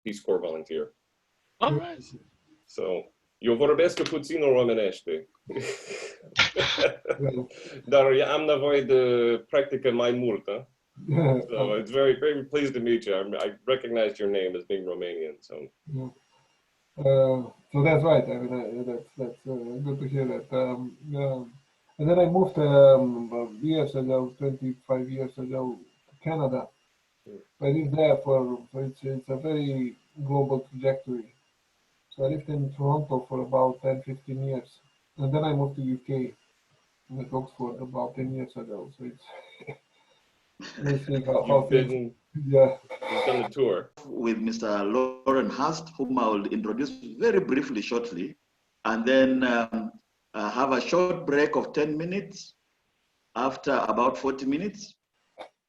Peace Corps volunteer. All right. So, eu vorbesc puțin românește. Dar am nevoie de practică mai multă. So it's very, very pleased to meet you. I recognized your name as being Romanian. So. So that's right. I mean, that's good to hear that. And then I moved years ago, 25 years ago, to Canada. I lived there it's a very global trajectory. So I lived in Toronto for about 10, 15 years. And then I moved to UK, with Oxford, about 10 years ago. So it's, we'll see how things, yeah. You've done the tour. With Mr. Lauren Hurst, whom I will introduce very briefly shortly, and then have a short break of 10 minutes after about 40 minutes.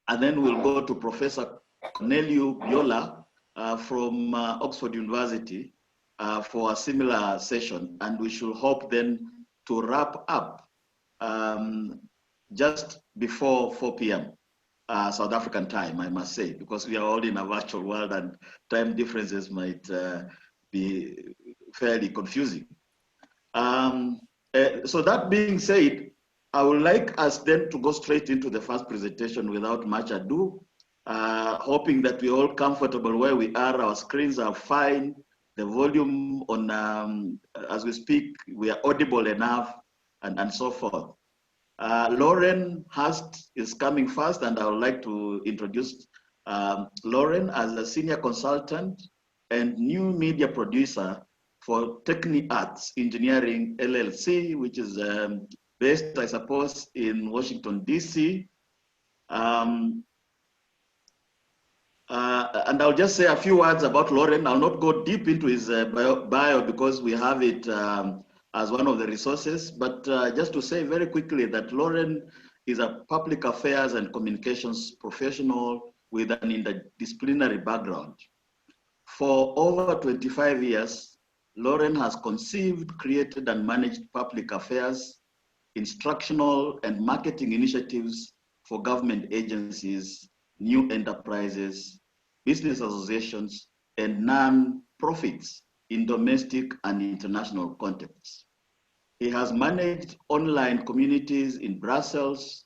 And then we'll go to Professor Corneliu Biola from Oxford University for a similar session. And we should hope then to wrap up just before 4 p.m. South African time, I must say, because we are all in a virtual world and time differences might be fairly confusing. So that being said, I would like us then to go straight into the first presentation without much ado, hoping that we're all comfortable where we are. Our screens are fine. The volume on, as we speak, we are audible enough and so forth. Lauren Hurst is coming first, and I would like to introduce Lauren as a senior consultant and new media producer for TechniArts Engineering LLC, which is based, I suppose, in Washington, DC. And I'll just say a few words about Lauren. I'll not go deep into his bio because we have it as one of the resources, but just to say very quickly that Lauren is a public affairs and communications professional with an interdisciplinary background. For over 25 years, Lauren has conceived, created, and managed public affairs, instructional, and marketing initiatives for government agencies, new enterprises, business associations, and non-profits in domestic and international contexts. He has managed online communities in Brussels,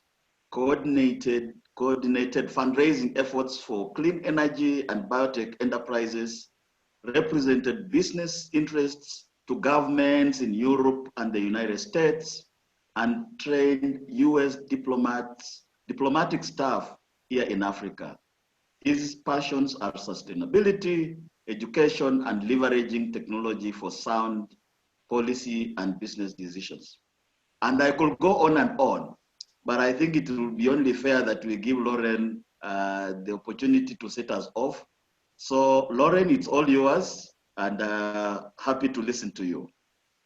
coordinated fundraising efforts for clean energy and biotech enterprises, represented business interests to governments in Europe and the United States, and trained US diplomatic staff here in Africa. His passions are sustainability, education, and leveraging technology for sound policy and business decisions. And I could go on, but I think it will be only fair that we give Lauren the opportunity to set us off. So Lauren, it's all yours, and happy to listen to you.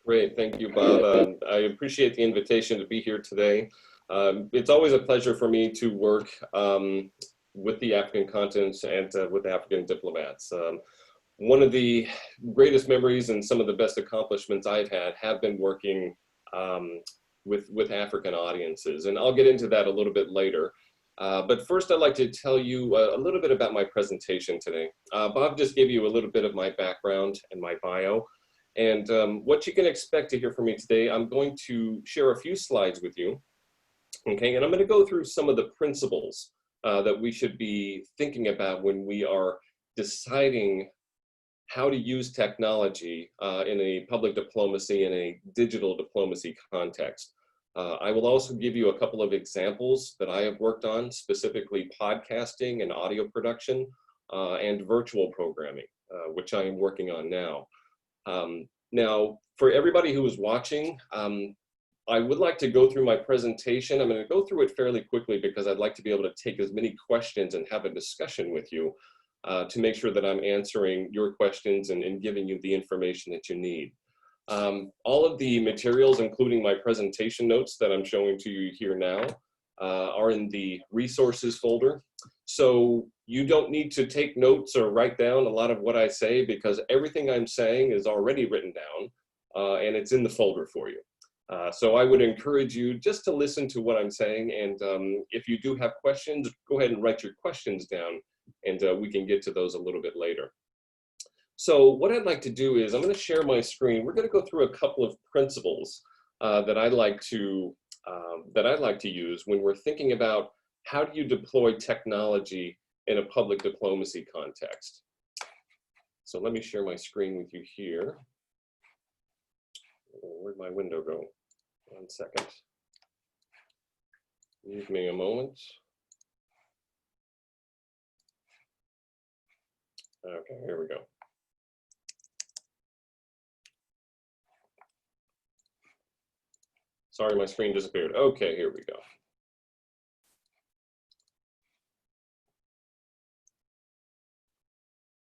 Great, thank you, Bob. I appreciate the invitation to be here today. It's always a pleasure for me to work with the African continent and with African diplomats. One of the greatest memories and some of the best accomplishments I've had have been working with African audiences, and I'll get into that a little bit later. But first, I'd like to tell you a little bit about my presentation today. Bob just gave you a little bit of my background and my bio, and what you can expect to hear from me today, I'm going to share a few slides with you, okay? And I'm going to go through some of the principles that we should be thinking about when we are deciding how to use technology in a public diplomacy and a digital diplomacy context. I will also give you a couple of examples that I have worked on, specifically podcasting and audio production and virtual programming, which I am working on now. Now, for everybody who is watching, I would like to go through my presentation. I'm going to go through it fairly quickly because I'd like to be able to take as many questions and have a discussion with you to make sure that I'm answering your questions and giving you the information that you need. All of the materials, including my presentation notes that I'm showing to you here now, are in the resources folder. So you don't need to take notes or write down a lot of what I say because everything I'm saying is already written down and it's in the folder for you. So I would encourage you just to listen to what I'm saying, and if you do have questions, go ahead and write your questions down, and we can get to those a little bit later. So what I'd like to do is I'm going to share my screen. We're going to go through a couple of principles that I'd like to use when we're thinking about how do you deploy technology in a public diplomacy context. So let me share my screen with you here. Where'd my window go? 1 second. Give me a moment. Okay, here we go. Sorry, my screen disappeared. Okay, here we go.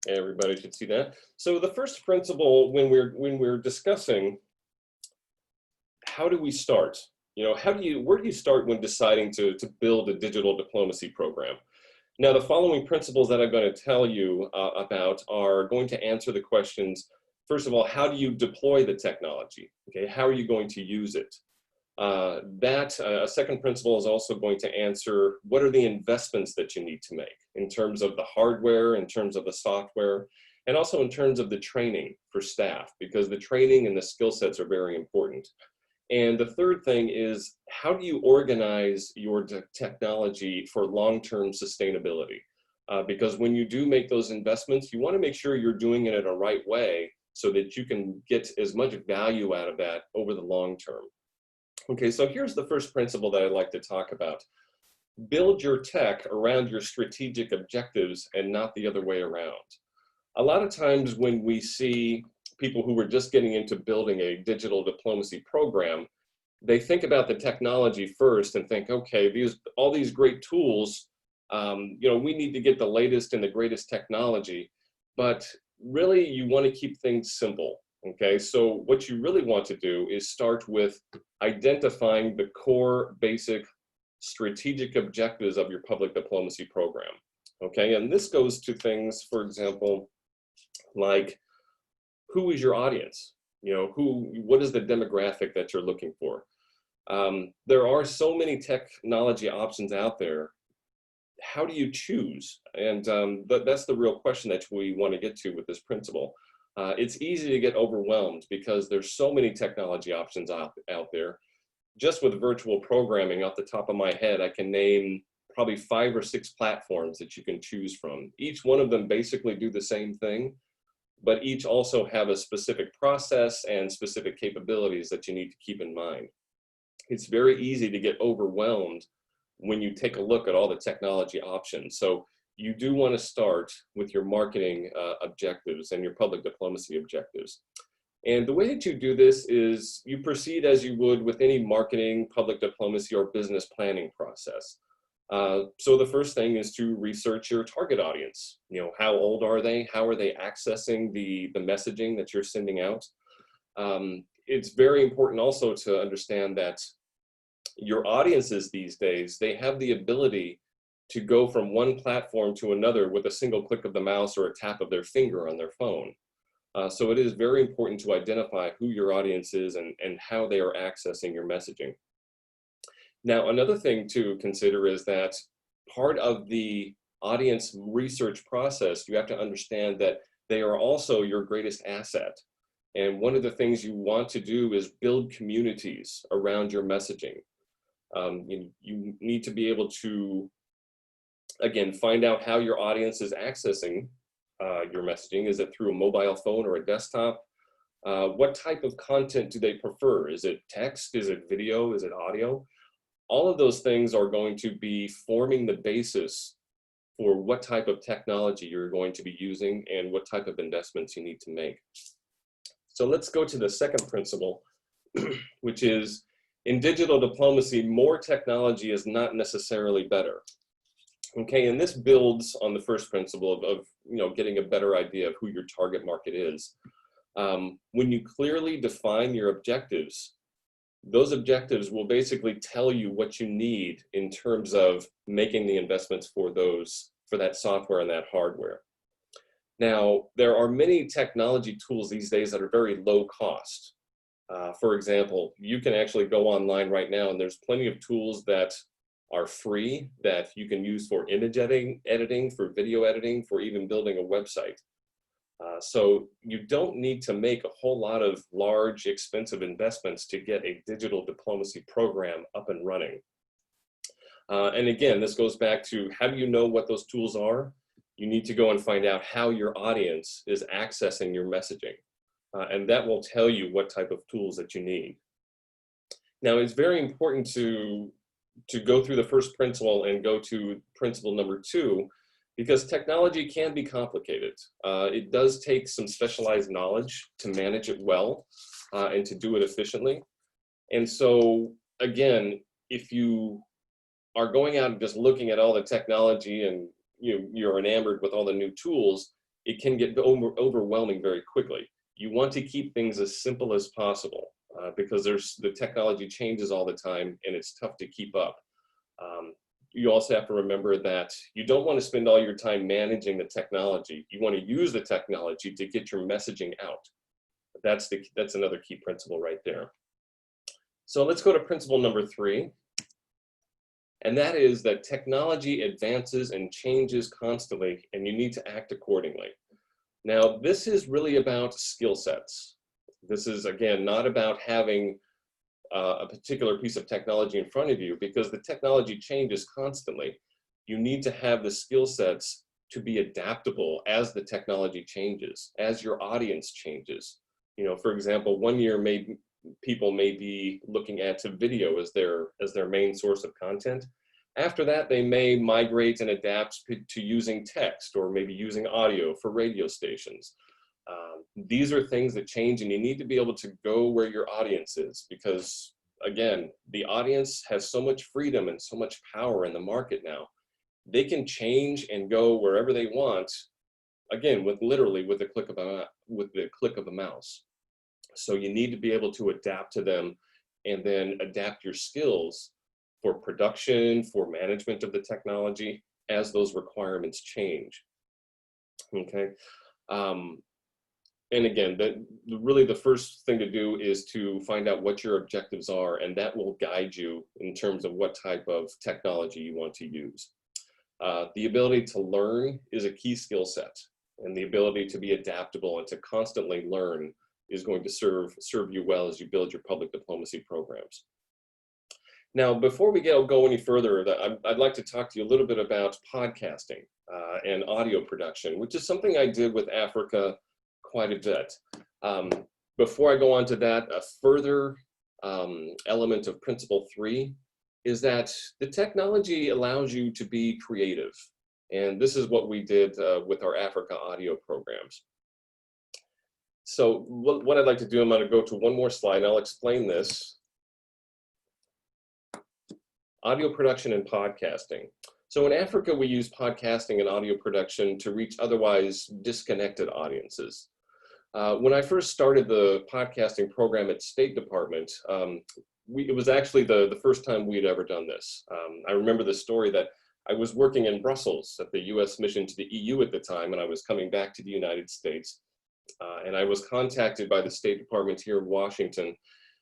Everybody should see that. So the first principle when we're discussing how do we start? You know, where do you start when deciding to build a digital diplomacy program? Now, the following principles that I'm going to tell you about are going to answer the questions. First of all, how do you deploy the technology? Okay, how are you going to use it? A second principle is also going to answer what are the investments that you need to make in terms of the hardware, in terms of the software, and also in terms of the training for staff, because the training and the skill sets are very important. And the third thing is, how do you organize your technology for long-term sustainability? Because when you do make those investments, you want to make sure you're doing it in a right way so that you can get as much value out of that over the long term. Okay, so here's the first principle that I'd like to talk about. Build your tech around your strategic objectives and not the other way around. A lot of times when we see people who are just getting into building a digital diplomacy program, they think about the technology first and think, okay, all these great tools, you know, we need to get the latest and the greatest technology, but really you want to keep things simple. Okay, so what you really want to do is start with identifying the core basic strategic objectives of your public diplomacy program. Okay, and this goes to things, for example, like who is your audience? You know, what is the demographic that you're looking for? There are so many technology options out there. How do you choose? And that's the real question that we want to get to with this principle. It's easy to get overwhelmed because there's so many technology options out there. Just with virtual programming, off the top of my head, I can name probably 5 or 6 platforms that you can choose from. Each one of them basically do the same thing, but each also have a specific process and specific capabilities that you need to keep in mind. It's very easy to get overwhelmed when you take a look at all the technology options. So you do want to start with your marketing objectives and your public diplomacy objectives. And the way that you do this is you proceed as you would with any marketing, public diplomacy, or business planning process. So the first thing is to research your target audience. You know, how old are they? How are they accessing the messaging that you're sending out? It's very important also to understand that your audiences these days, they have the ability to go from one platform to another with a single click of the mouse or a tap of their finger on their phone. So it is very important to identify who your audience is and how they are accessing your messaging. Now, another thing to consider is that part of the audience research process, you have to understand that they are also your greatest asset. And one of the things you want to do is build communities around your messaging. You need to be able to, again, find out how your audience is accessing your messaging. Is it through a mobile phone or a desktop? What type of content do they prefer? Is it text? Is it video? Is it audio? All of those things are going to be forming the basis for what type of technology you're going to be using and what type of investments you need to make. So let's go to the second principle, which is in digital diplomacy, more technology is not necessarily better. Okay, and this builds on the first principle of getting a better idea of who your target market is. When you clearly define your objectives, those objectives will basically tell you what you need in terms of making the investments for that software and that hardware. Now, there are many technology tools these days that are very low cost. For example, you can actually go online right now and there's plenty of tools that are free that you can use for image editing, for video editing, for even building a website. So you don't need to make a whole lot of large, expensive investments to get a digital diplomacy program up and running. And again, this goes back to, how do you know what those tools are? You need to go and find out how your audience is accessing your messaging. And that will tell you what type of tools that you need. Now, it's very important to go through the first principle and go to principle number 2, because technology can be complicated. It does take some specialized knowledge to manage it well and to do it efficiently. And so, again, if you are going out and just looking at all the technology and you're enamored with all the new tools, it can get overwhelming very quickly. You want to keep things as simple as possible because the technology changes all the time and it's tough to keep up. You also have to remember that you don't want to spend all your time managing the technology. You want to use the technology to get your messaging out. That's another key principle right there. So let's go to principle number 3. And that is that technology advances and changes constantly, and you need to act accordingly. Now, this is really about skill sets. This is, again, not about having a particular piece of technology in front of you, because the technology changes constantly. You need to have the skill sets to be adaptable as the technology changes, as your audience changes. For example, one year people may be looking at video as their main source of content. After that, they may migrate and adapt to using text or maybe using audio for radio stations. These are things that change, and you need to be able to go where your audience is, because again, the audience has so much freedom and so much power in the market now. They can change and go wherever they want, again, literally with the click of a mouse. So you need to be able to adapt to them and then adapt your skills for production, for management of the technology as those requirements change. Okay. And again, really the first thing to do is to find out what your objectives are, and that will guide you in terms of what type of technology you want to use. The ability to learn is a key skill set, and the ability to be adaptable and to constantly learn is going to serve you well as you build your public diplomacy programs. Now, before we go any further, I'd like to talk to you a little bit about podcasting and audio production, which is something I did with Africa quite a bit. Before I go on to that, a further element of principle 3 is that the technology allows you to be creative. And this is what we did with our Africa audio programs. So what I'd like to do, I'm going to go to one more slide and I'll explain this. Audio production and podcasting. So in Africa, we use podcasting and audio production to reach otherwise disconnected audiences. When I first started the podcasting program at State Department, it was actually the first time we had ever done this. I remember the story that I was working in Brussels at the US mission to the EU at the time, and I was coming back to the United States. And I was contacted by the State Department here in Washington,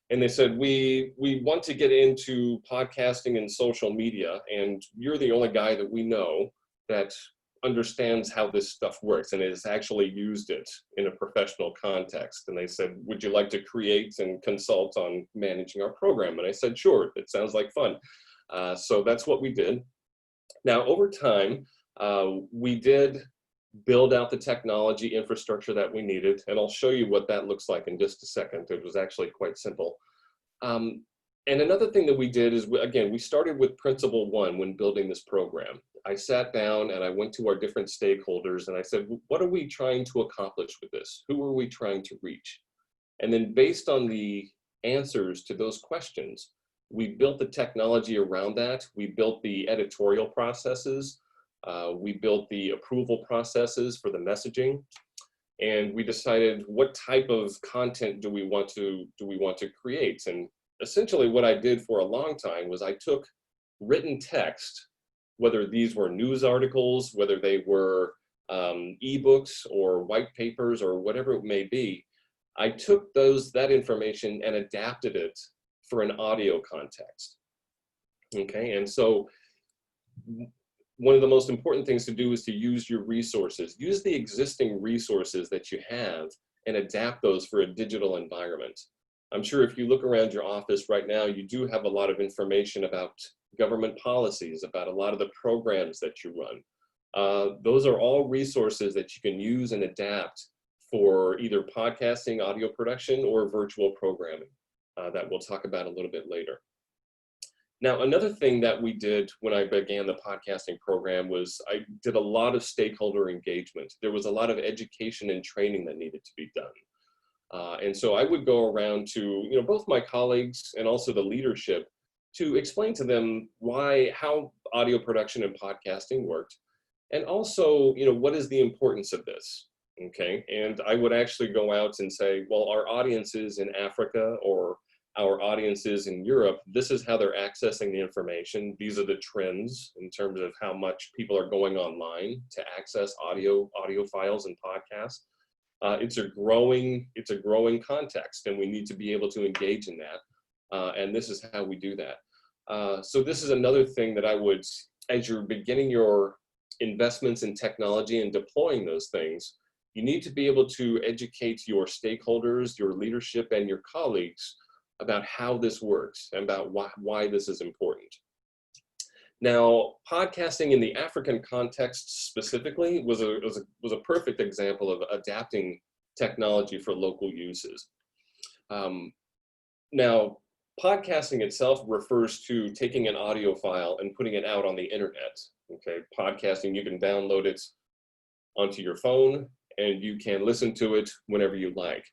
and they said, we want to get into podcasting and social media, and you're the only guy that we know that understands how this stuff works and has actually used it in a professional context. And they said, would you like to create and consult on managing our program? And I said, sure, it sounds like fun. So that's what we did. Now, over time, we did build out the technology infrastructure that we needed, and I'll show you what that looks like in just a second. It was actually quite simple. And another thing that we did is, again, we started with principle 1 when building this program. I sat down and I went to our different stakeholders and I said, what are we trying to accomplish with this? Who are we trying to reach? And then based on the answers to those questions, we built the technology around that. We built the editorial processes. We built the approval processes for the messaging, and we decided what type of content do we want to create. And essentially what I did for a long time was I took written text, whether these were news articles, whether they were ebooks or white papers or whatever it may be, I took that information and adapted it for an audio context. Okay, and so one of the most important things to do is to use your resources. Use the existing resources that you have and adapt those for a digital environment. I'm sure if you look around your office right now, you do have a lot of information about government policies, about a lot of the programs that you run. Those are all resources that you can use and adapt for either podcasting, audio production, or virtual programming that we'll talk about a little bit later. Now, another thing that we did when I began the podcasting program was I did a lot of stakeholder engagement. There was a lot of education and training that needed to be done. And so I would go around to both my colleagues and also the leadership to explain to them how audio production and podcasting worked, and also what is the importance of this. Okay, and I would actually go out and say, well, our audiences in Africa or our audiences in Europe, this is how they're accessing the information. These are the trends in terms of how much people are going online to access audio files and podcasts. It's a growing context, and we need to be able to engage in that. And this is how we do that. So this is another thing that I would, as you're beginning your investments in technology and deploying those things, you need to be able to educate your stakeholders, your leadership, and your colleagues about how this works and about why this is important. Now, podcasting in the African context specifically was a perfect example of adapting technology for local uses. Now, podcasting itself refers to taking an audio file and putting it out on the internet. Okay, podcasting, you can download it onto your phone and you can listen to it whenever you like.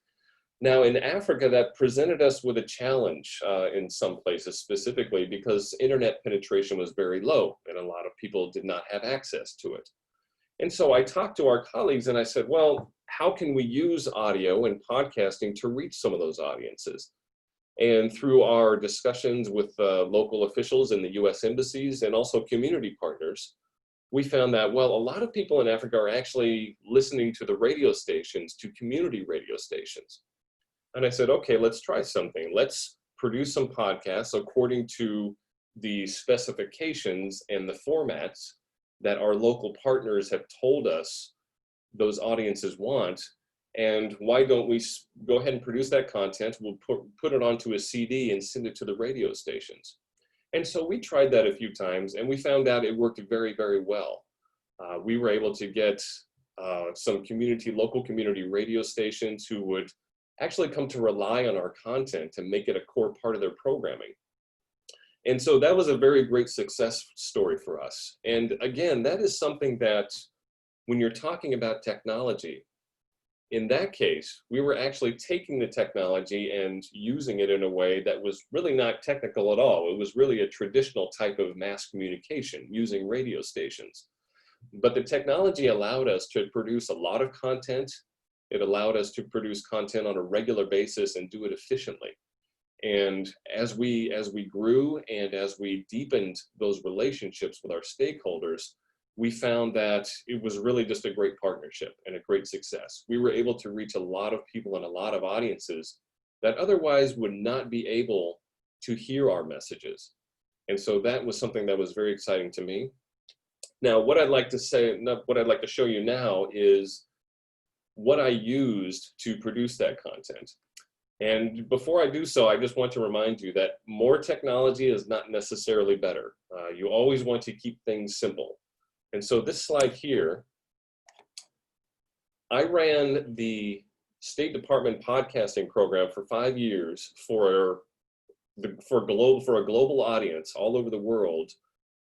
Now, in Africa, that presented us with a challenge in some places, specifically because internet penetration was very low and a lot of people did not have access to it. And so I talked to our colleagues and I said, well, how can we use audio and podcasting to reach some of those audiences? And through our discussions with local officials in the US embassies and also community partners, we found that, well, a lot of people in Africa are actually listening to the radio stations, to community radio stations. And I said, okay, let's try something. Let's produce some podcasts according to the specifications and the formats that our local partners have told us those audiences want. And why don't we go ahead and produce that content? We'll put it onto a CD and send it to the radio stations. And so we tried that a few times and we found out it worked very, very well. We were able to get some local community radio stations who would actually come to rely on our content to make it a core part of their programming. And so that was a very great success story for us. And again, that is something that when you're talking about technology, in that case, we were actually taking the technology and using it in a way that was really not technical at all. It was really a traditional type of mass communication using radio stations. But the technology allowed us to produce a lot of content. It allowed us to produce content on a regular basis and do it efficiently. And as we grew and as we deepened those relationships with our stakeholders, we found that it was really just a great partnership and a great success. We were able to reach a lot of people and a lot of audiences that otherwise would not be able to hear our messages. And so that was something that was very exciting to me. Now, what I'd like to show you now is what I used to produce that content. And before I do so, I just want to remind you that more technology is not necessarily better. You always want to keep things simple. And so this slide here, I ran the State Department podcasting program for 5 years for a global audience all over the world.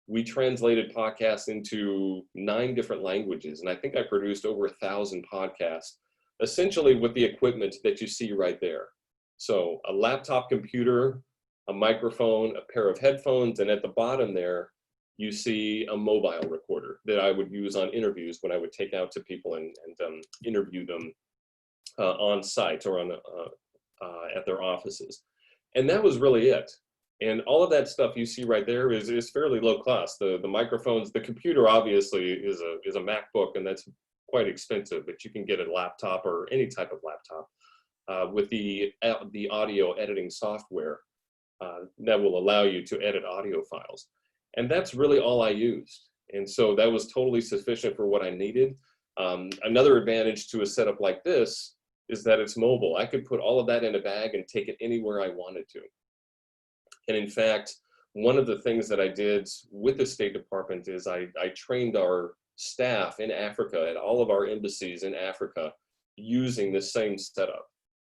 We translated podcasts into 9 different languages, and I think I produced over 1,000 podcasts, essentially with the equipment that you see right there. So a laptop computer, a microphone, a pair of headphones, and at the bottom there, you see a mobile recorder that I would use on interviews when I would take out to people and interview them on site or at their offices. And that was really it. And all of that stuff you see right there is fairly low cost. The microphones, the computer obviously is a MacBook, and that's quite expensive, but you can get a laptop or any type of laptop with the audio editing software that will allow you to edit audio files. And that's really all I used. And so that was totally sufficient for what I needed. Another advantage to a setup like this is that it's mobile. I could put all of that in a bag and take it anywhere I wanted to. And in fact, one of the things that I did with the State Department is I trained our staff in Africa at all of our embassies in Africa using the same setup.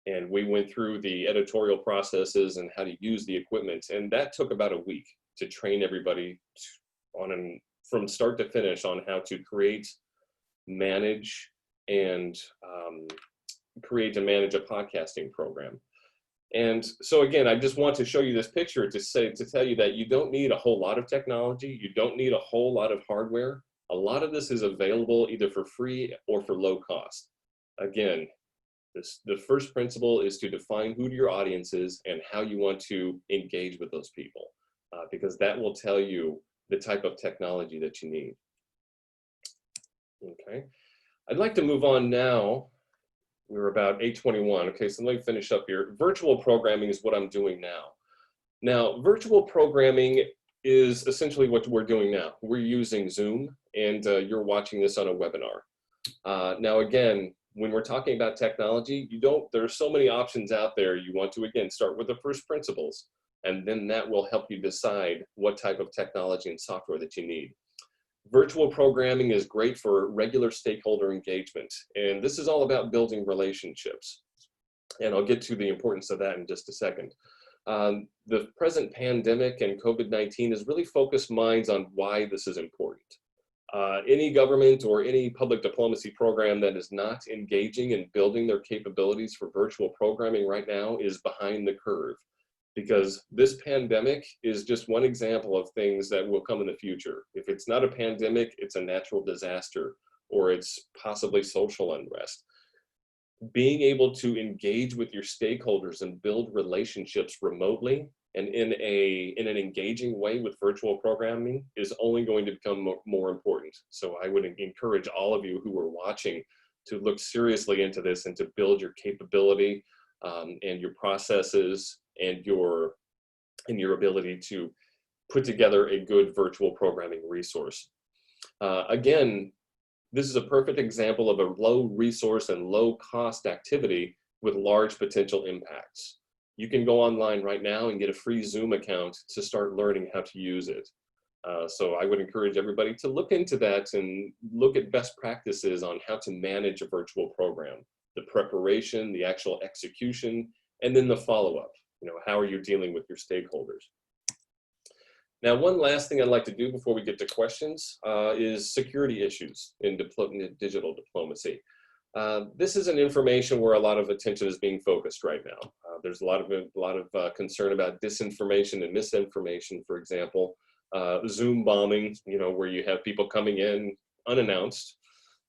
And we went through the editorial processes and how to use the equipment. And that took about a week to train everybody from start to finish on how to create, manage, and manage a podcasting program. And so again, I just want to show you this picture to tell you that you don't need a whole lot of technology. You don't need a whole lot of hardware. A lot of this is available either for free or for low cost. Again, the first principle is to define who your audience is and how you want to engage with those people, because that will tell you the type of technology that you need. Okay, I'd like to move on now. We're about 8:21. Okay, so let me finish up here. Virtual programming is what I'm doing now. Now, virtual programming is essentially what we're doing now. We're using Zoom, and you're watching this on a webinar. Now, again, when we're talking about technology, there are so many options out there. You want to, again, start with the first principles, and then that will help you decide what type of technology and software that you need. Virtual programming is great for regular stakeholder engagement, and this is all about building relationships. And I'll get to the importance of that in just a second. The present pandemic and COVID-19 has really focused minds on why this is important. Any government or any public diplomacy program that is not engaging and building their capabilities for virtual programming right now is behind the curve, because this pandemic is just one example of things that will come in the future. If it's not a pandemic, it's a natural disaster, or it's possibly social unrest. Being able to engage with your stakeholders and build relationships remotely and in an engaging way with virtual programming is only going to become more important. So I would encourage all of you who are watching to look seriously into this and to build your capability and your processes and your ability to put together a good virtual programming resource. Again, this is a perfect example of a low resource and low cost activity with large potential impacts. You can go online right now and get a free Zoom account to start learning how to use it. So I would encourage everybody to look into that and look at best practices on how to manage a virtual program, the preparation, the actual execution, and then the follow-up. How are you dealing with your stakeholders? Now, one last thing I'd like to do before we get to questions is security issues in digital diplomacy. This is an information where a lot of attention is being focused right now. There's a lot of concern about disinformation and misinformation, for example. Zoom bombing, where you have people coming in unannounced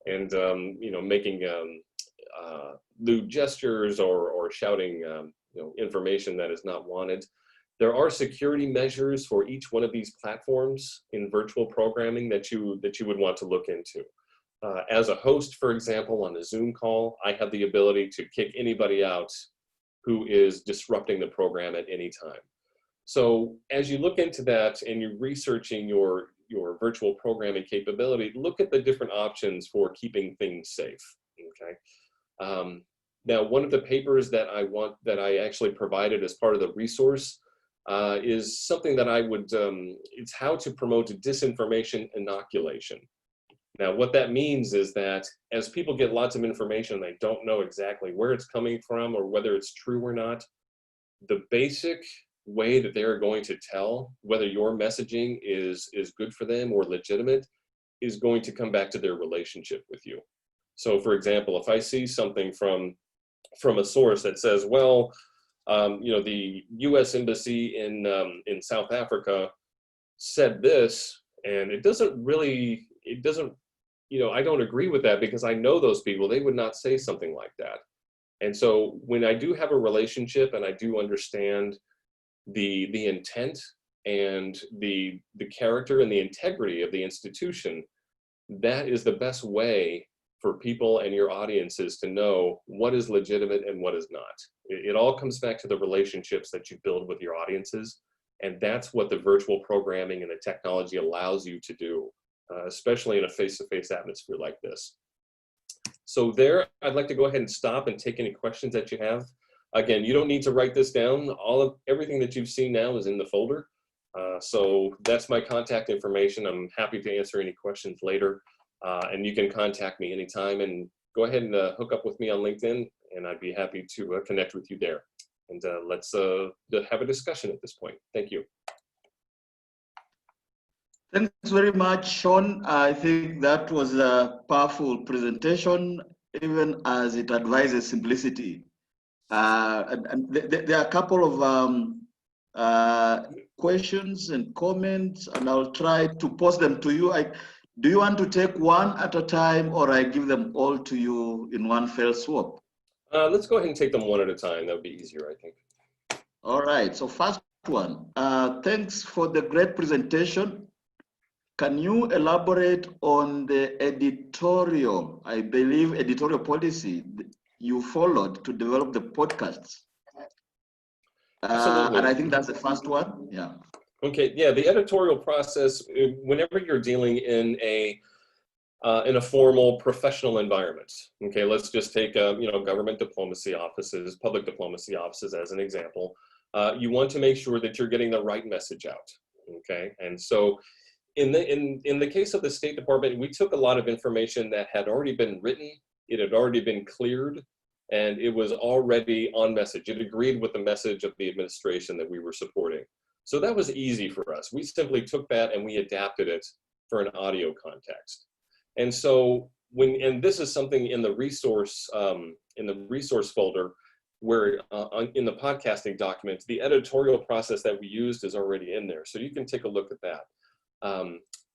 and making lewd gestures or shouting information that is not wanted. There are security measures for each one of these platforms in virtual programming that you would want to look into. As a host, for example, on a Zoom call, I have the ability to kick anybody out who is disrupting the program at any time. So as you look into that and you're researching your virtual programming capability, look at the different options for keeping things safe, okay? Now, one of the papers that I actually provided as part of the resource is something that it's how to promote disinformation inoculation. Now, what that means is that as people get lots of information, they don't know exactly where it's coming from or whether it's true or not. The basic way that they're going to tell whether your messaging is good for them or legitimate is going to come back to their relationship with you. So, for example, if I see something from a source that says, well, the U.S. Embassy in South Africa said this, and I don't agree with that because I know those people, they would not say something like that. And so when I do have a relationship and I do understand the intent and the character and the integrity of the institution, that is the best way for people and your audiences to know what is legitimate and what is not. It all comes back to the relationships that you build with your audiences. And that's what the virtual programming and the technology allows you to do. especially in a face-to-face atmosphere like this. So there, I'd like to go ahead and stop and take any questions that you have. Again, you don't need to write this down. Everything that you've seen now is in the folder. So that's my contact information. I'm happy to answer any questions later. And you can contact me anytime, and go ahead and hook up with me on LinkedIn, and I'd be happy to connect with you there. And let's have a discussion at this point. Thank you. Thanks very much, Sean. I think that was a powerful presentation, even as it advises simplicity. And there are a couple of questions and comments, and I'll try to post them to you. Do you want to take one at a time, or I give them all to you in one fell swoop? Let's go ahead and take them one at a time. That would be easier, I think. All right, so first one. Thanks for the great presentation. Can you elaborate on the editorial, I believe editorial policy you followed to develop the podcasts? Absolutely. And I think that's the first one, yeah. Okay, yeah, the editorial process, whenever you're dealing in a formal professional environment, okay, let's just take government diplomacy offices, public diplomacy offices as an example. You want to make sure that you're getting the right message out, okay? And so in the case of the State Department, we took a lot of information that had already been written, it had already been cleared, and it was already on message. It agreed with the message of the administration that we were supporting. So that was easy for us. We simply took that and we adapted it for an audio context. And so and this is something in the resource folder where in the podcasting document, the editorial process that we used is already in there. So you can take a look at that.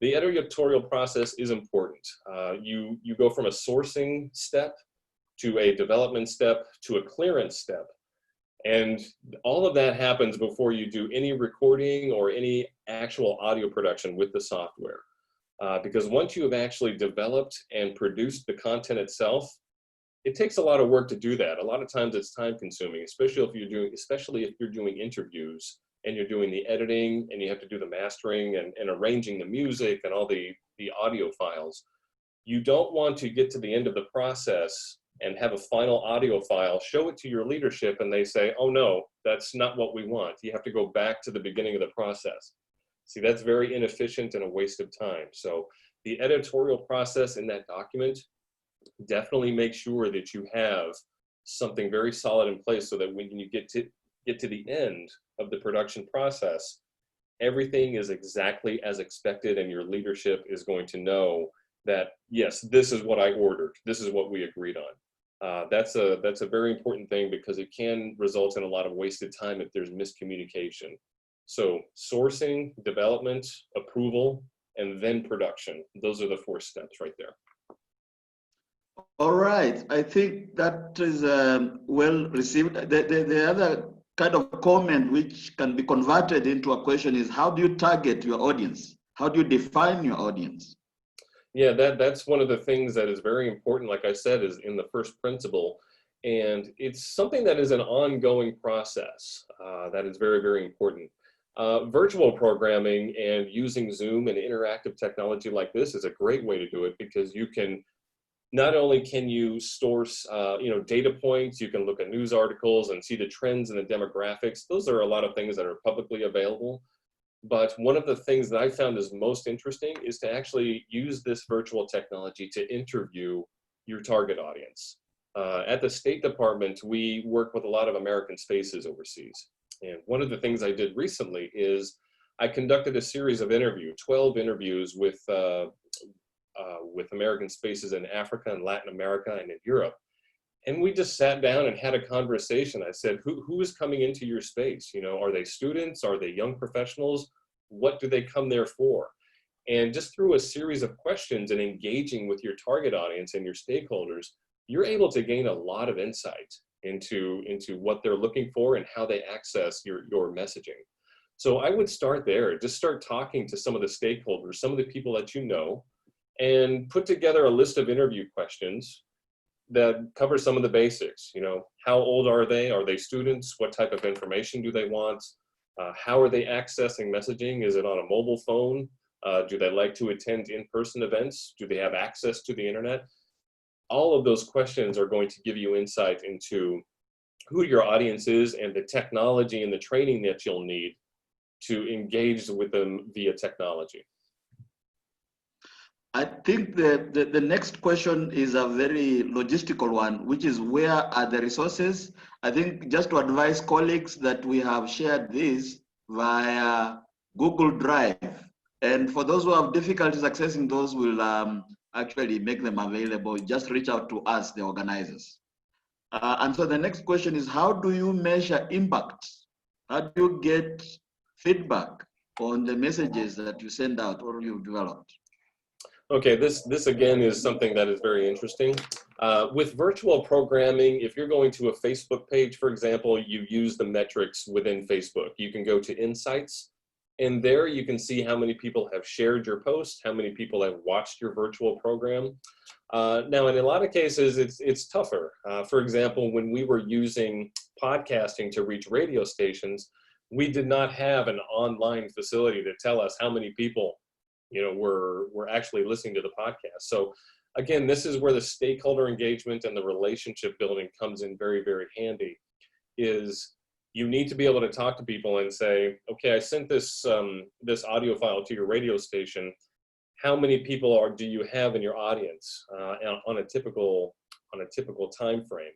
The editorial process is important. You go from a sourcing step to a development step to a clearance step. And all of that happens before you do any recording or any actual audio production with the software. Because once you have actually developed and produced the content itself, it takes a lot of work to do that. A lot of times it's time consuming, especially if you're doing interviews and you're doing the editing and you have to do the mastering and arranging the music and all the audio files. You don't want to get to the end of the process and have a final audio file, show it to your leadership, and they say, oh no, that's not what we want. You have to go back to the beginning of the process. See, that's very inefficient and a waste of time. So the editorial process in that document, definitely make sure that you have something very solid in place so that when you get to the end of the production process, everything is exactly as expected and your leadership is going to know that, yes, this is what I ordered. This is what we agreed on. That's a very important thing because it can result in a lot of wasted time if there's miscommunication. So sourcing, development, approval, and then production. Those are the 4 steps right there. All right, I think that is well received. The other kind of comment which can be converted into a question is, how do you target your audience? How do you define your audience? Yeah, that's one of the things that is very important, like I said, is in the first principle. And it's something that is an ongoing process that is very, very important. Virtual programming and using Zoom and interactive technology like this is a great way to do it because you can, not only can you source data points, you can look at news articles and see the trends and the demographics. Those are a lot of things that are publicly available. But one of the things that I found is most interesting is to actually use this virtual technology to interview your target audience. At the State Department, we work with a lot of American spaces overseas. And one of the things I did recently is I conducted a series of 12 interviews with American spaces in Africa and Latin America and in Europe. And we just sat down and had a conversation. I said, who is coming into your space? Are they students? Are they young professionals? What do they come there for? And just through a series of questions and engaging with your target audience and your stakeholders, you're able to gain a lot of insight into what they're looking for and how they access your messaging. So I would start there. Just start talking to some of the stakeholders, some of the people that you know, and put together a list of interview questions that cover some of the basics. How old are they? Are they students? What type of information do they want? How are they accessing messaging? Is it on a mobile phone? Do they like to attend in-person events? Do they have access to the internet? All of those questions are going to give you insight into who your audience is and the technology and the training that you'll need to engage with them via technology. I think the next question is a very logistical one, which is where are the resources? I think just to advise colleagues that we have shared this via Google Drive. And for those who have difficulties accessing those, we'll actually make them available. Just reach out to us, the organizers. And so the next question is, how do you measure impact? How do you get feedback on the messages that you send out or you've developed? Okay, this again is something that is very interesting. With virtual programming, if you're going to a Facebook page, for example, you use the metrics within Facebook. You can go to Insights, and there you can see how many people have shared your post, how many people have watched your virtual program. Now, in a lot of cases, it's tougher. For example, when we were using podcasting to reach radio stations, we did not have an online facility to tell us how many people we're actually listening to the podcast. So again, this is where the stakeholder engagement and the relationship building comes in very, very handy, is you need to be able to talk to people and say, okay, I sent this this audio file to your radio station. How many people do you have in your audience on a typical time frame?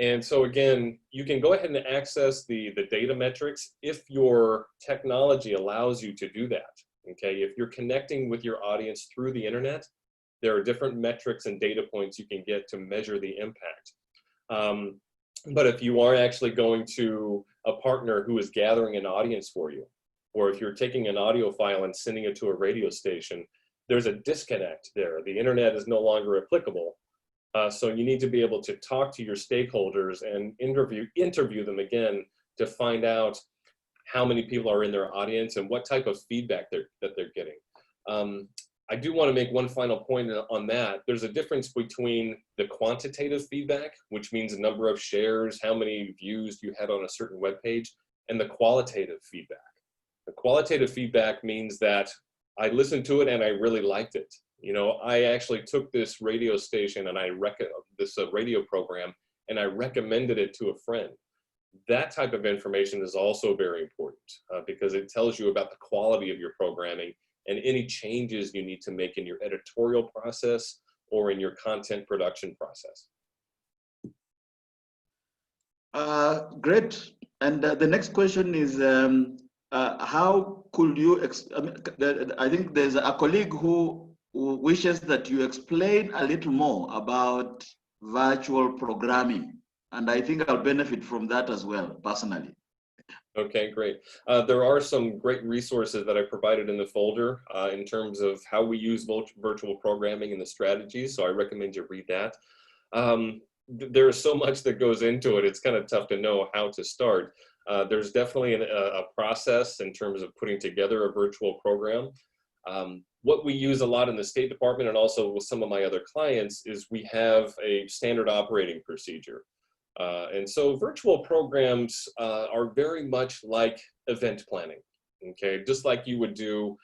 And so again, you can go ahead and access the data metrics if your technology allows you to do that. Okay, if you're connecting with your audience through the internet, there are different metrics and data points you can get to measure the impact. But if you are actually going to a partner who is gathering an audience for you, or if you're taking an audio file and sending it to a radio station, there's a disconnect there. The internet is no longer applicable. So you need to be able to talk to your stakeholders and interview them again to find out how many people are in their audience and what type of feedback that they're getting. I do want to make one final point on that. There's a difference between the quantitative feedback, which means the number of shares, how many views you had on a certain web page, and the qualitative feedback. The qualitative feedback means that I listened to it and I really liked it. I actually took this radio station and this radio program and I recommended it to a friend. That type of information is also very important because it tells you about the quality of your programming and any changes you need to make in your editorial process or in your content production process. Great. And the next question is, how could you, I think there's a colleague who wishes that you explain a little more about virtual programming. And I think I'll benefit from that as well, personally. Okay, great. There are some great resources that I provided in the folder in terms of how we use virtual programming and the strategies, so I recommend you read that. There's so much that goes into it, it's kind of tough to know how to start. There's definitely a process in terms of putting together a virtual program. What we use a lot in the State Department and also with some of my other clients is we have a standard operating procedure. And so virtual programs are very much like event planning, okay? Just like you would do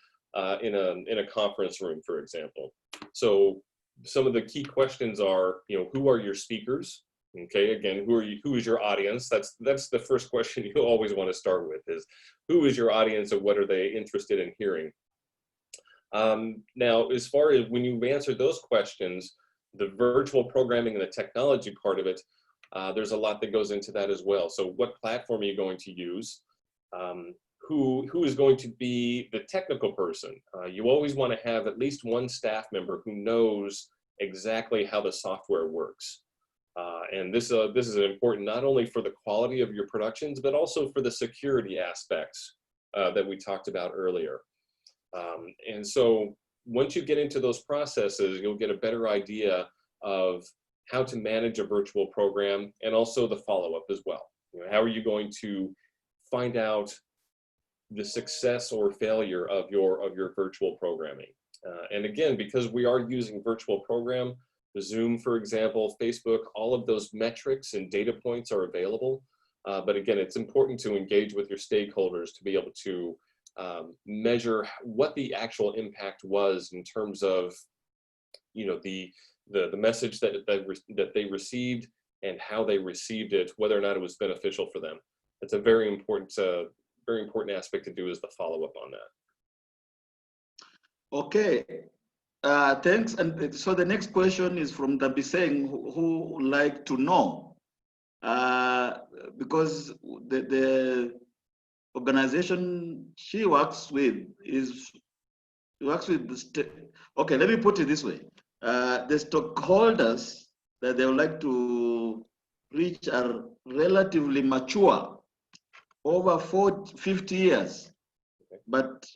in a conference room, for example. So some of the key questions are, who are your speakers? Okay, again, who is your audience? That's the first question you always want to start with, is who is your audience and what are they interested in hearing? Now, as far as when you've answered those questions, the virtual programming and the technology part of it, there's a lot that goes into that as well. So what platform are you going to use? Who is going to be the technical person? You always want to have at least one staff member who knows exactly how the software works. And this is important not only for the quality of your productions, but also for the security aspects that we talked about earlier. And so once you get into those processes, you'll get a better idea of how to manage a virtual program and also the follow-up as well. How are you going to find out the success or failure of your virtual programming? And again, because we are using virtual program, Zoom, for example, Facebook, all of those metrics and data points are available. But again, it's important to engage with your stakeholders to be able to measure what the actual impact was in terms of, you know, the message that they received and how they received it, whether or not it was beneficial for them. It's a very important aspect to do, is the follow-up on that. Okay, thanks. And so the next question is from Dabiseng, who would like to know, because the organization she works with okay, let me put it this way. The stakeholders that they would like to reach are relatively mature, over 50 years, but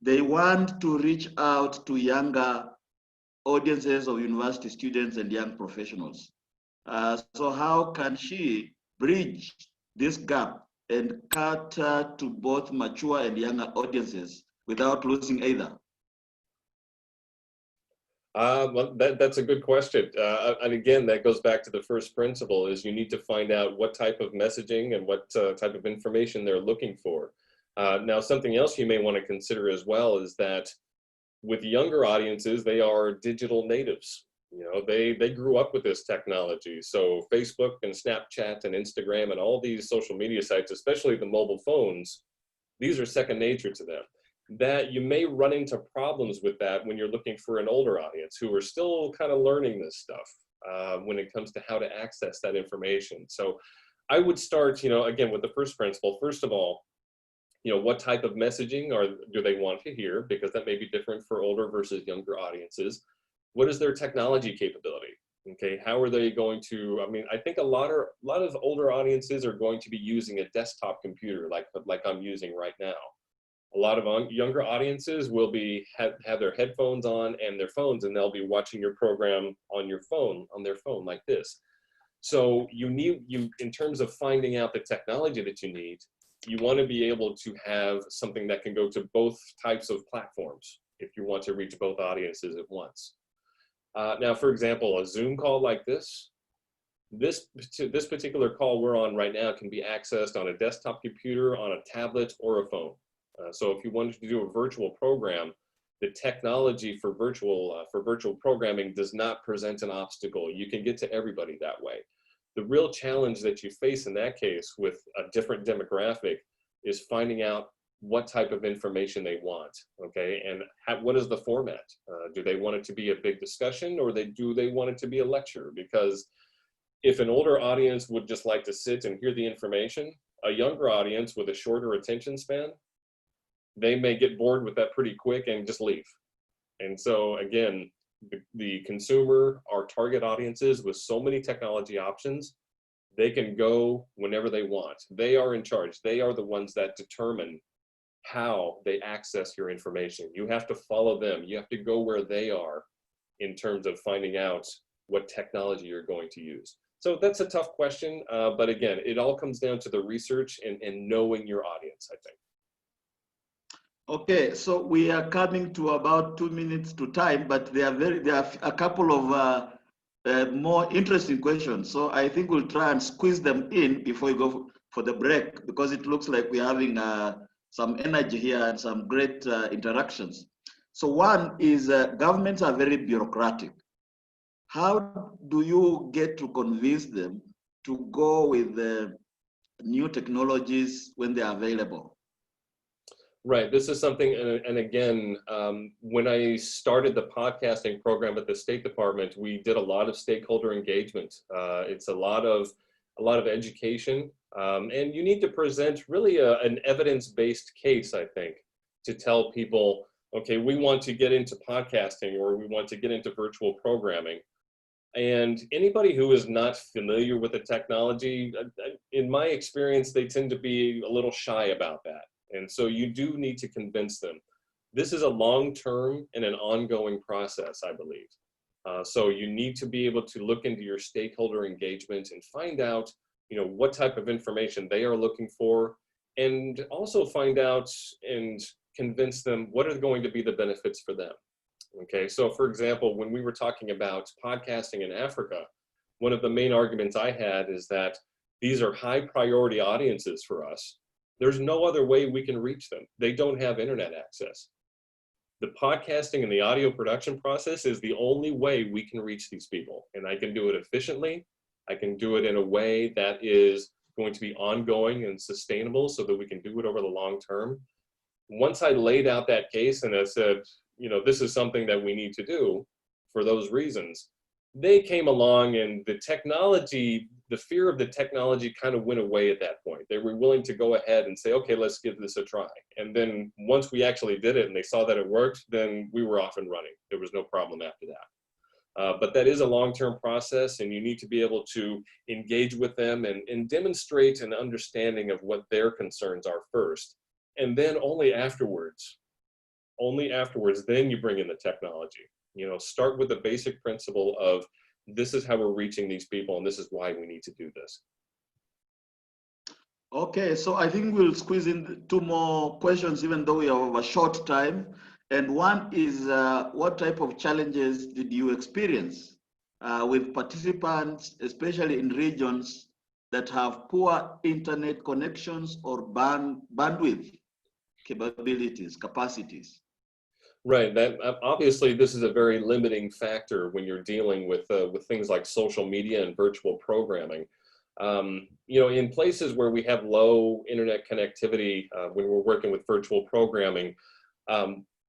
they want to reach out to younger audiences of university students and young professionals. So how can she bridge this gap and cater to both mature and younger audiences without losing either? Well, that's a good question. And again, that goes back to the first principle, is you need to find out what type of messaging and what type of information they're looking for. Now, something else you may want to consider as well is that with younger audiences, they are digital natives. You know, they grew up with this technology. So Facebook and Snapchat and Instagram and all these social media sites, especially the mobile phones, these are second nature to them. That you may run into problems with that when you're looking for an older audience who are still kind of learning this stuff when it comes to how to access that information. So I would start, you know, again, with the first principle. First of all, you know, what type of messaging do they want to hear? Because that may be different for older versus younger audiences. What is their technology capability? Okay, how are they going to, I mean, I think a lot of older audiences are going to be using a desktop computer like I'm using right now. A lot of younger audiences will have their headphones on and their phones, and they'll be watching your program on their phone like this. So in terms of finding out the technology that you need, you want to be able to have something that can go to both types of platforms if you want to reach both audiences at once. Now, for example, a Zoom call like this particular call we're on right now can be accessed on a desktop computer, on a tablet, or a phone. So if you wanted to do a virtual program, the technology for virtual programming does not present an obstacle. You can get to everybody that way. The real challenge that you face in that case with a different demographic is finding out what type of information they want, okay? And what is the format? Do they want it to be a big discussion, or do they want it to be a lecture? Because if an older audience would just like to sit and hear the information, a younger audience with a shorter attention span, they may get bored with that pretty quick and just leave. And so again, the consumer, our target audiences with so many technology options, they can go whenever they want. They are in charge. They are the ones that determine how they access your information. You have to follow them. You have to go where they are in terms of finding out what technology you're going to use. So that's a tough question, but again, it all comes down to the research and knowing your audience, I think. Okay, so we are coming to about 2 minutes to time, but there are a couple of more interesting questions. So I think we'll try and squeeze them in before we go for the break, because it looks like we're having some energy here and some great interactions. So one is governments are very bureaucratic. How do you get to convince them to go with the new technologies when they are available? Right. This is something, and again, when I started the podcasting program at the State Department, we did a lot of stakeholder engagement. It's a lot of education, and you need to present really an evidence-based case, I think, to tell people, okay, we want to get into podcasting, or we want to get into virtual programming. And anybody who is not familiar with the technology, in my experience, they tend to be a little shy about that. And so you do need to convince them. This is a long-term and an ongoing process, I believe. So you need to be able to look into your stakeholder engagement and find out, you know, what type of information they are looking for, and also find out and convince them what are going to be the benefits for them. Okay, so for example, when we were talking about podcasting in Africa, one of the main arguments I had is that these are high priority audiences for us. There's no other way we can reach them. They don't have internet access. The podcasting and the audio production process is the only way we can reach these people. And I can do it efficiently. I can do it in a way that is going to be ongoing and sustainable so that we can do it over the long term. Once I laid out that case and I said, you know, this is something that we need to do for those reasons, they came along, and the technology, the fear of the technology kind of went away at that point. They were willing to go ahead and say, okay, let's give this a try. And then once we actually did it and they saw that it worked, then we were off and running. There was no problem after that. But that is a long-term process, and you need to be able to engage with them and demonstrate an understanding of what their concerns are first. And then only afterwards, then you bring in the technology. You know, start with the basic principle of this is how we're reaching these people and this is why we need to do this. Okay, so I think we'll squeeze in 2 more questions, even though we have a short time. And one is, what type of challenges did you experience with participants, especially in regions that have poor internet connections or bandwidth capacities? Right. That obviously this is a very limiting factor when you're dealing with things like social media and virtual programming. You know, in places where we have low internet connectivity, when we're working with virtual programming,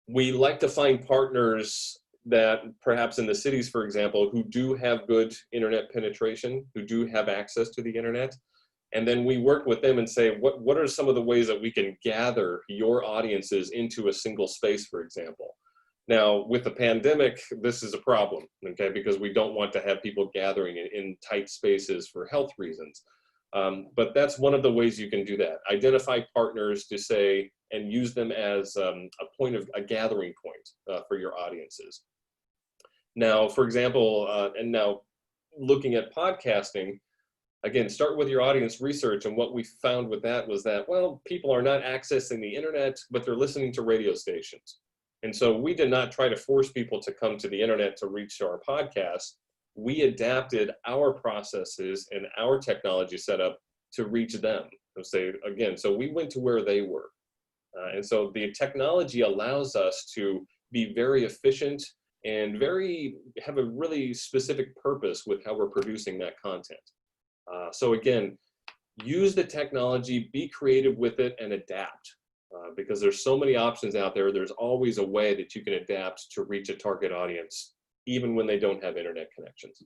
we like to find partners that perhaps in the cities, for example, who do have good internet penetration, who do have access to the internet. And then we work with them and say, what are some of the ways that we can gather your audiences into a single space, for example? Now, with the pandemic, this is a problem, okay, because we don't want to have people gathering in tight spaces for health reasons. But that's one of the ways you can do that. Identify partners to say, and use them as a gathering point for your audiences. Now, for example, and now looking at podcasting, again, start with your audience research, and what we found with that was that, well, people are not accessing the internet, but they're listening to radio stations. And so we did not try to force people to come to the internet to reach our podcast. We adapted our processes and our technology setup to reach them. So we went to where they were. And so the technology allows us to be very efficient and have a really specific purpose with how we're producing that content. So again, use the technology, be creative with it, and adapt. Because there's so many options out there, there's always a way that you can adapt to reach a target audience, even when they don't have internet connections.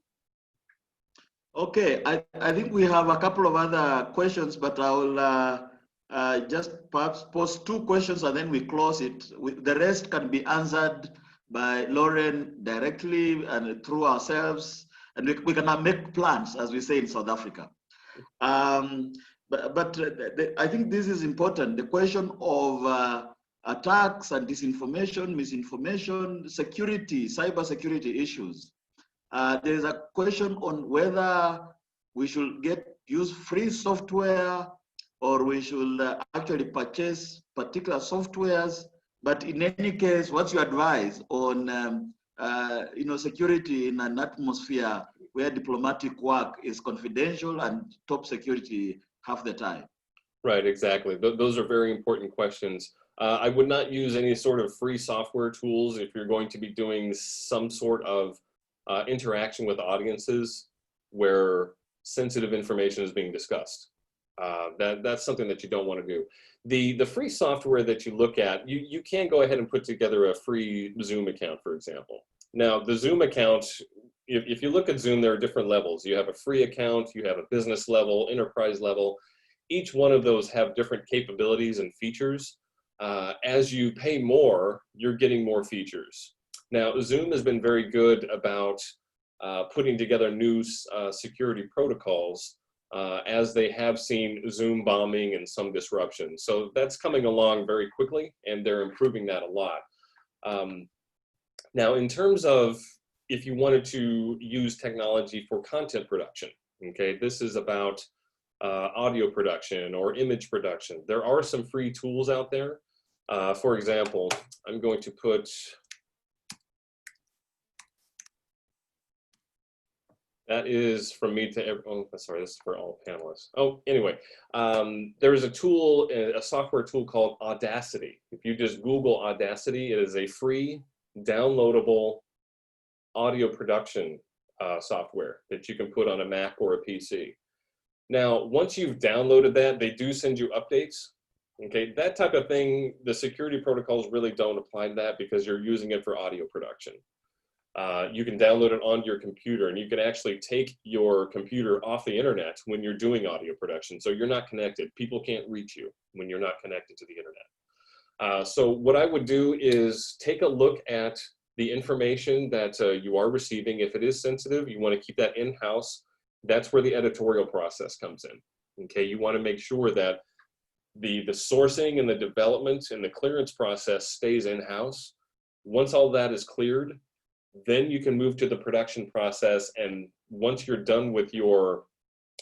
Okay, I think we have a couple of other questions, but I will just perhaps pose 2 questions and then we close it. The rest can be answered by Lauren directly and through ourselves, and we can make plans, as we say in South Africa. But I think this is important. The question of attacks and disinformation, misinformation, security, cyber security issues. There's a question on whether we should use free software or we should actually purchase particular softwares. But in any case, what's your advice on security in an atmosphere where diplomatic work is confidential and top security half the time? Right, exactly. Those are very important questions. I would not use any sort of free software tools if you're going to be doing some sort of interaction with audiences where sensitive information is being discussed. That's something that you don't want to do. The free software that you look at, you can go ahead and put together a free Zoom account, for example. Now, the Zoom account, if you look at Zoom, there are different levels. You have a free account, you have a business level, enterprise level. Each one of those have different capabilities and features. As you pay more, you're getting more features. Now, Zoom has been very good about putting together new security protocols as they have seen Zoom bombing and some disruption. So that's coming along very quickly, and they're improving that a lot. Now, in terms of if you wanted to use technology for content production, okay, this is about audio production or image production. There are some free tools out there. For example, I'm going to put That is from me to every, oh, sorry, this is for all panelists. Oh, anyway, there is a tool, a software tool called Audacity. If you just Google Audacity, it is a free, downloadable audio production software that you can put on a Mac or a PC. Now, once you've downloaded that, they do send you updates. Okay, that type of thing, the security protocols really don't apply to that because you're using it for audio production. You can download it onto your computer, and you can actually take your computer off the internet when you're doing audio production. So you're not connected. People can't reach you when you're not connected to the internet. So what I would do is take a look at the information that you are receiving. If it is sensitive, you want to keep that in-house. That's where the editorial process comes in. Okay, you want to make sure that the sourcing and the development and the clearance process stays in-house. Once all that is cleared, then you can move to the production process. And once you're done with your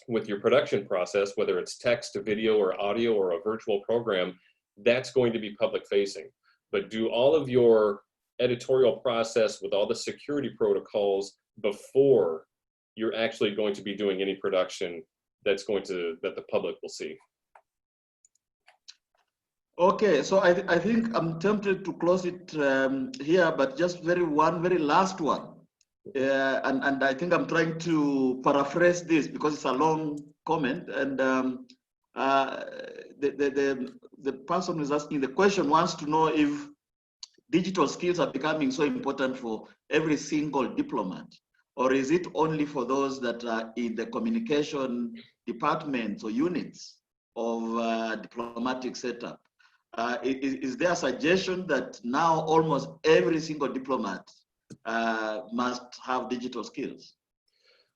production process, whether it's text, video, or audio, or a virtual program, that's going to be public facing. But do all of your editorial process with all the security protocols before you're actually going to be doing any production that the public will see. Okay, so I think I'm tempted to close it here, but just one very last one. And I think I'm trying to paraphrase this because it's a long comment. And the person who's asking the question wants to know if digital skills are becoming so important for every single diplomat, or is it only for those that are in the communication departments or units of diplomatic setup? Is there a suggestion that now almost every single diplomat must have digital skills?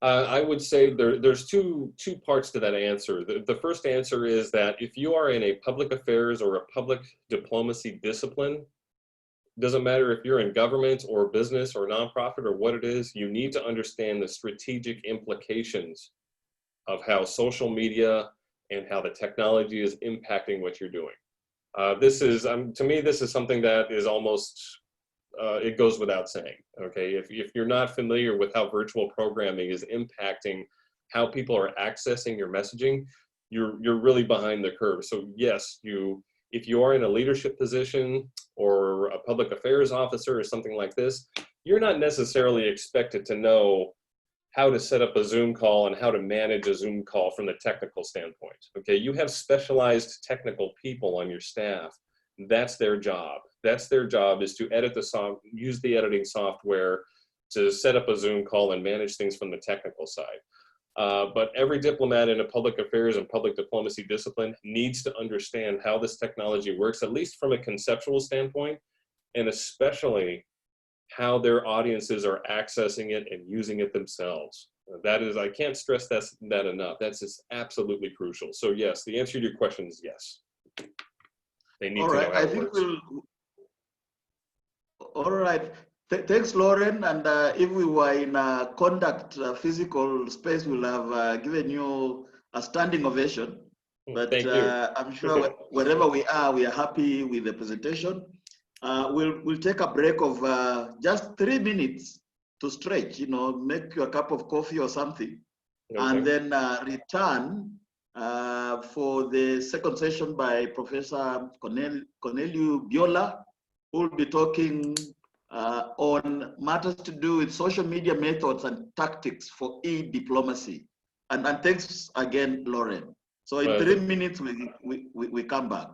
I would say there's two parts to that answer. The first answer is that if you are in a public affairs or a public diplomacy discipline, doesn't matter if you're in government or business or nonprofit or what it is, you need to understand the strategic implications of how social media and how the technology is impacting what you're doing. This is, to me, this is something that is almost, it goes without saying, okay? If you're not familiar with how virtual programming is impacting how people are accessing your messaging, you're really behind the curve. So yes, if you are in a leadership position or a public affairs officer or something like this, you're not necessarily expected to know how to set up a Zoom call and how to manage a Zoom call from the technical standpoint. Okay, you have specialized technical people on your staff. That's their job. That's their job, is to edit use the editing software to set up a Zoom call and manage things from the technical side. But every diplomat in a public affairs and public diplomacy discipline needs to understand how this technology works, at least from a conceptual standpoint, and especially how their audiences are accessing it and using it themselves. That is, I can't stress that enough. That's just absolutely crucial. So yes, the answer to your question is yes. They need to know how it works. All right. Thanks, Lauren. And if we were in a conduct physical space, we'll have given you a standing ovation. But thank you. I'm sure wherever we are happy with the presentation. We'll take a break of just 3 minutes to stretch, make you a cup of coffee or something, okay, and then return for the second session by Professor Corneliu Biola, who will be talking on matters to do with social media methods and tactics for e-diplomacy. And thanks again, Lauren. So in 3 minutes, we come back.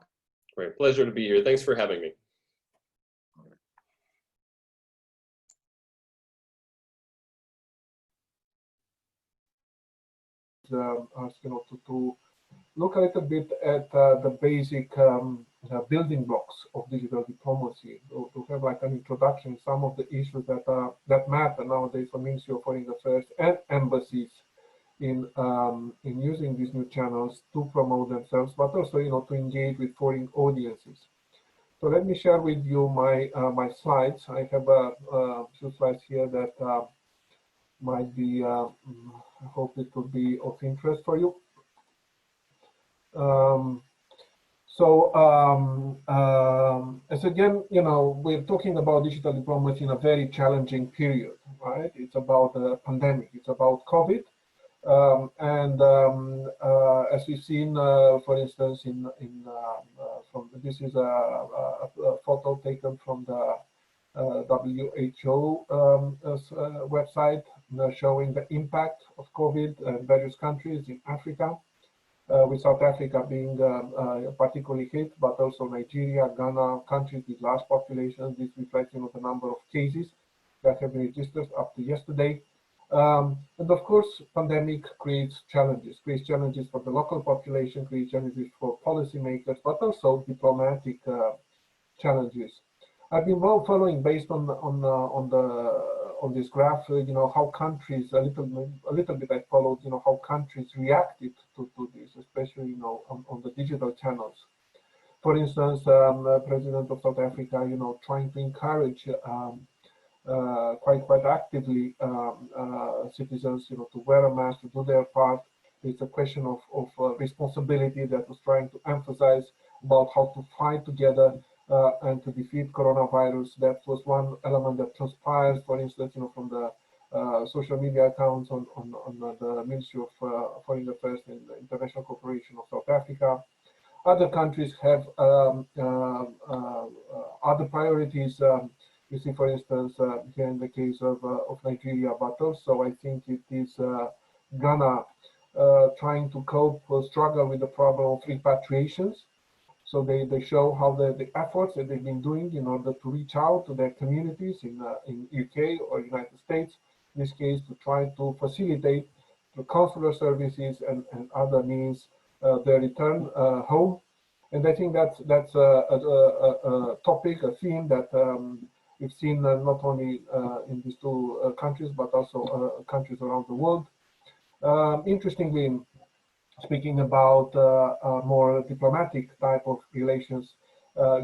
Great, pleasure to be here. Thanks for having me. Ask to look a little bit at the basic building blocks of digital diplomacy, to have like an introduction, some of the issues that matter nowadays for Ministry of Foreign Affairs and embassies in using these new channels to promote themselves, but also to engage with foreign audiences. So let me share with you my slides. I have a few slides here that might be, I hope it will be of interest for you. So as again, you know, we're talking about digital diplomacy in a very challenging period, right? It's about the pandemic, it's about COVID. As we've seen, for instance, this is a photo taken from the WHO website showing the impact of COVID in various countries in Africa. With South Africa being particularly hit, but also Nigeria, Ghana, countries with large populations. This reflects, you know, the number of cases that have been registered up to yesterday. And of course, pandemic creates challenges for the local population, creates challenges for policymakers, but also diplomatic challenges. I've been following, based on this graph, you know, how countries a little bit I followed, you know, how countries reacted to this, especially, you know, on the digital channels. For instance, President of South Africa, you know, trying to encourage quite actively citizens, you know, to wear a mask, to do their part. It's a question of responsibility that was trying to emphasize about how to fight together and to defeat coronavirus. That was one element that transpires, for instance, you know, from the social media accounts on the Ministry of Foreign Affairs and the International Corporation of South Africa. Other countries have other priorities. You see, for instance, here in the case of Nigeria, but also I think it is Ghana trying to cope or struggle with the problem of repatriations. So they show how the efforts that they've been doing in order to reach out to their communities in UK or United States, in this case, to try to facilitate through consular services and other means their return home. And I think that's a topic, a theme that we've seen not only in these two countries, but also countries around the world. Interestingly, speaking about more diplomatic type of relations,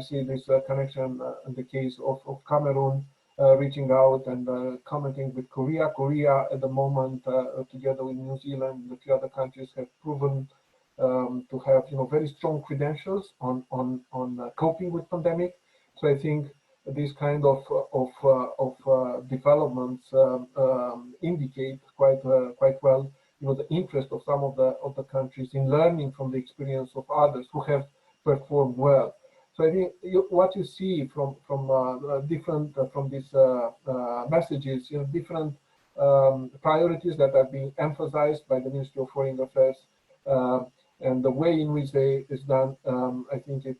see this connection in the case of Cameroon reaching out and commenting with Korea. Korea at the moment, together with New Zealand and a few other countries, have proven to have, you know, very strong credentials on coping with pandemic. So I think these kind of developments indicate quite well, you know, the interest of some of the countries in learning from the experience of others who have performed well. So I think what you see from different from these messages, you know, different priorities that are being emphasized by the Ministry of Foreign Affairs, and the way in which is done, I think it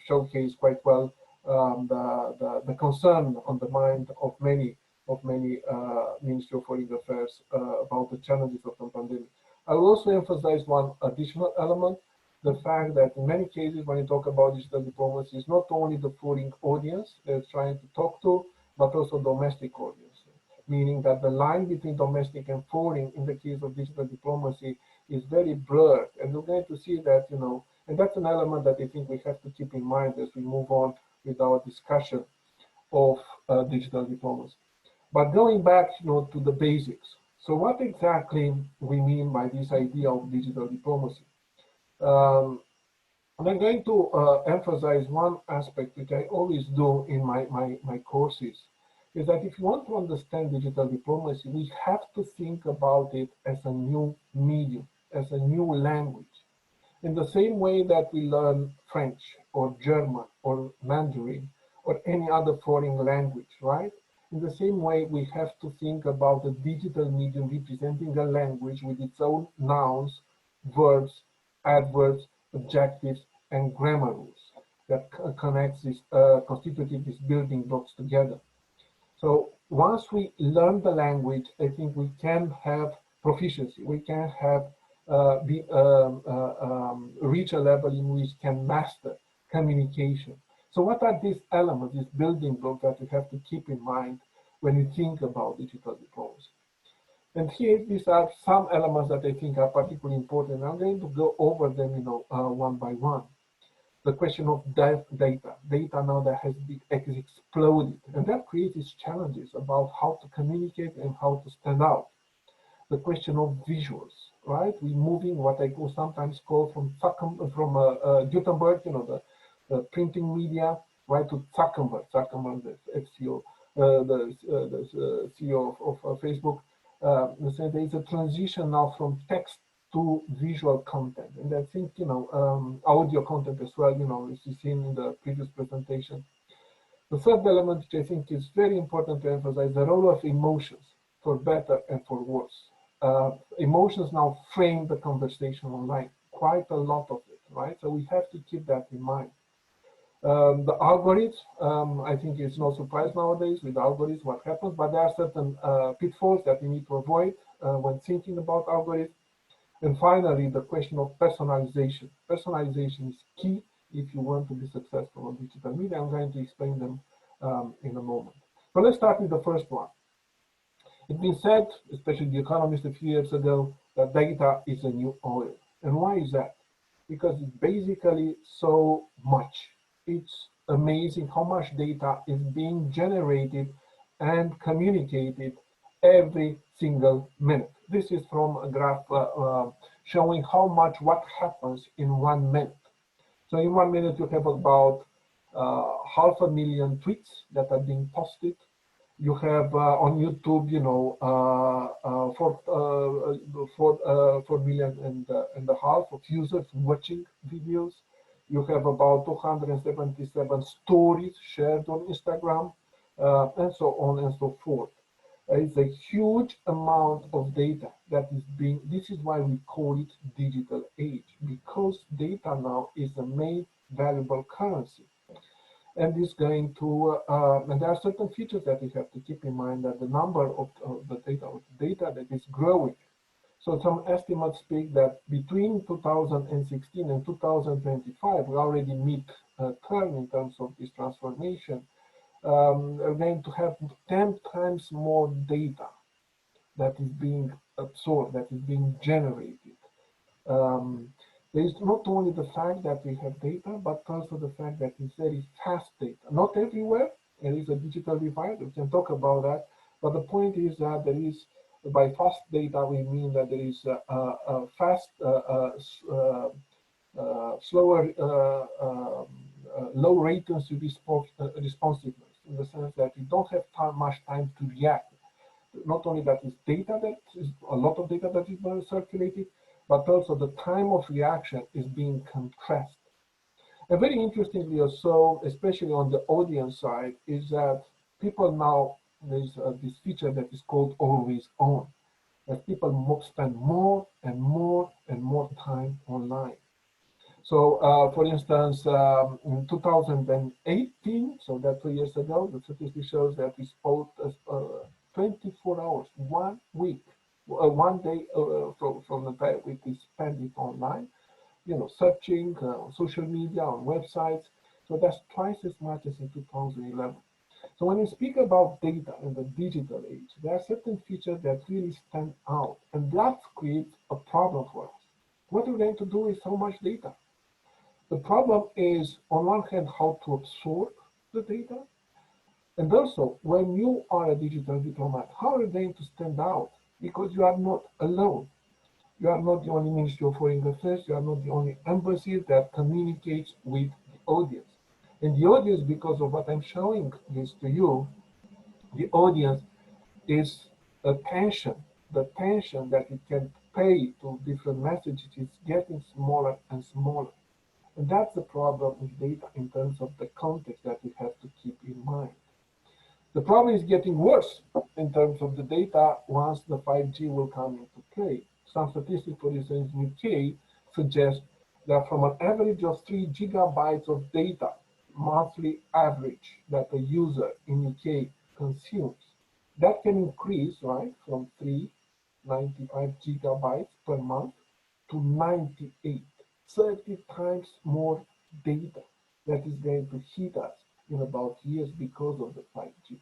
showcased quite well the concern on the mind of many Ministry of Foreign Affairs about the challenges of the pandemic. I will also emphasize one additional element, the fact that in many cases when you talk about digital diplomacy, it's not only the foreign audience they're trying to talk to, but also domestic audience, meaning that the line between domestic and foreign in the case of digital diplomacy is very blurred. And we're going to see that, you know, and that's an element that I think we have to keep in mind as we move on with our discussion of digital diplomacy. But going back, you know, to the basics. So what exactly we mean by this idea of digital diplomacy? And I'm going to emphasize one aspect, which I always do in my courses, is that if you want to understand digital diplomacy, we have to think about it as a new medium, as a new language. In the same way that we learn French or German or Mandarin or any other foreign language, right? In the same way, we have to think about the digital medium representing a language with its own nouns, verbs, adverbs, adjectives, and grammar rules that connects these constitutive these building blocks together. So once we learn the language, I think we can have proficiency. We can have reach a level in which we can master communication. So what are these elements, these building blocks that you have to keep in mind when you think about digital diplomacy? And here, these are some elements that I think are particularly important. I'm going to go over them, you know, one by one. The question of data now that has exploded, and that creates challenges about how to communicate and how to stand out. The question of visuals, right? We're moving what I sometimes call from Gutenberg, you know, the printing media, right, to Zuckerberg, the CEO, the CEO of Facebook. So there is a transition now from text to visual content, and I think, you know, audio content as well, you know, as you've seen in the previous presentation. The third element, which I think is very important to emphasize, the role of emotions, for better and for worse. Emotions now frame the conversation online, quite a lot of it, right? So we have to keep that in mind. The algorithm, I think it's no surprise nowadays with algorithms what happens, but there are certain pitfalls that we need to avoid when thinking about algorithms. And finally, the question of personalization. Personalization is key if you want to be successful on digital media. I'm going to explain them in a moment. So let's start with the first one. It's been said, especially The Economist a few years ago, that data is a new oil. And why is that? Because it's basically so much. It's amazing how much data is being generated and communicated every single minute. This is from a graph showing how much what happens in 1 minute. So in 1 minute, you have about 500,000 tweets that are being posted. You have on YouTube, you know, 4 million and a half of users watching videos. You have about 277 stories shared on Instagram, and so on and so forth. It's a huge amount of data that is being, this is why we call it digital age, because data now is the main valuable currency. And is going to, and there are certain features that we have to keep in mind, that the number of the data that is growing. So some estimates speak that between 2016 and 2025, we already meet a term in terms of this transformation. We're going to have 10 times more data that is being absorbed, that is being generated. There is not only the fact that we have data, but also the fact that it's very fast data. Not everywhere, there is a digital divide, we can talk about that, but the point is that there is, by fast data, we mean that there is a fast, slower, low latency responsiveness, in the sense that you don't have much time to react. Not only that is data, that is a lot of data that is circulated, but also the time of reaction is being compressed. And very interestingly also, especially on the audience side, is that people now, there's this feature that is called always on, that people spend more and more and more time online. So, for instance, in 2018, so that 2 years ago, the statistic shows that we spent 24 hours, 1 week, 1 day from the entire week, we spend it online, you know, searching on social media, on websites. So that's twice as much as in 2011. So when we speak about data in the digital age, there are certain features that really stand out, and that creates a problem for us. What we're going to do with so much data? The problem is, on one hand, how to absorb the data, and also, when you are a digital diplomat, how are you going to stand out? Because you are not alone. You are not the only Ministry of Foreign Affairs, you are not the only embassy that communicates with the audience. And the audience, because of what I'm showing this to you, the audience is attention. The attention that it can pay to different messages is getting smaller and smaller. And that's the problem with data in terms of the context that we have to keep in mind. The problem is getting worse in terms of the data once the 5G will come into play. Some statistics, for instance, in UK suggest that from an average of 3 gigabytes of data, monthly average, that a user in UK consumes, that can increase, right, from 395 gigabytes per month to 98, 30 times more data that is going to hit us in about years because of the 5G.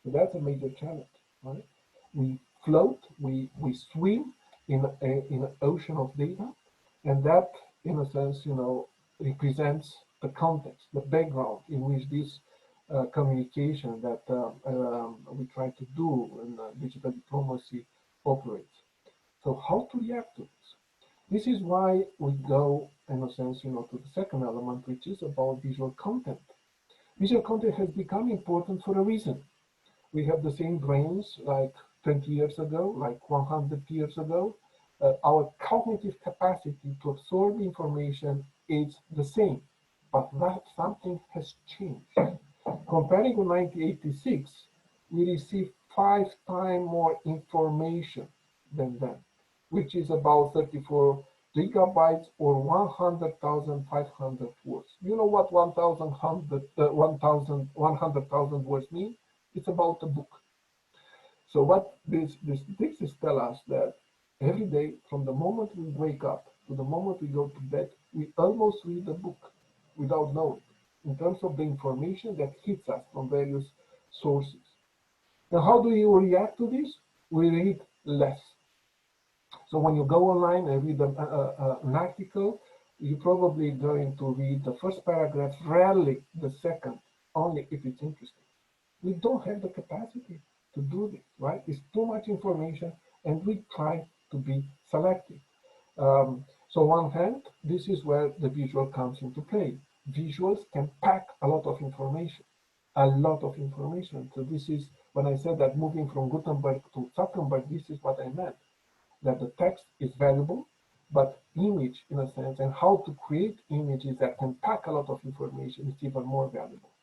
So that's a major challenge, right? We float, we swim in an ocean of data, and that, in a sense, you know, represents the context, the background in which this communication that we try to do in digital diplomacy operates. So how to react to this? This is why we go, in a sense, to the second element, which is about visual content. Visual content has become important for a reason. We have the same brains like 20 years ago, like 100 years ago. Our cognitive capacity to absorb information is the same, but that something has changed. Comparing with 1986, we receive 5 times more information than then, which is about 34 gigabytes or 100,500 words. You know what 100,000 words mean? It's about a book. So what these statistics tell us that every day, from the moment we wake up to the moment we go to bed, we almost read a book without knowing, in terms of the information that hits us from various sources. Now, how do you react to this? We read less. So when you go online and read an article, you're probably going to read the first paragraph, rarely the second, only if it's interesting. We don't have the capacity to do this, right? It's too much information, and we try to be selective. So on one hand, this is where the visual comes into play. Visuals can pack a lot of information, a lot of information. So this is, when I said that moving from Gutenberg to Zuckerberg, this is what I meant, that the text is valuable, but image, in a sense, and how to create images that can pack a lot of information is even more valuable.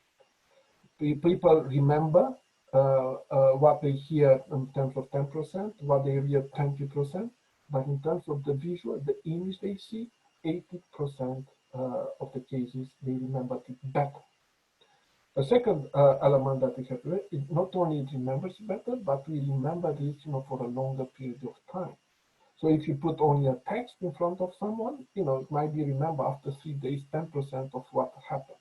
People remember what they hear in terms of 10%, what they hear 20%, but in terms of the visual, the image they see, 80% of the cases, they remember it better. The second element that we have, it not only it remembers better, but we remember this for a longer period of time. So if you put only a text in front of someone, it might be remembered after 3 days, 10% of what happened.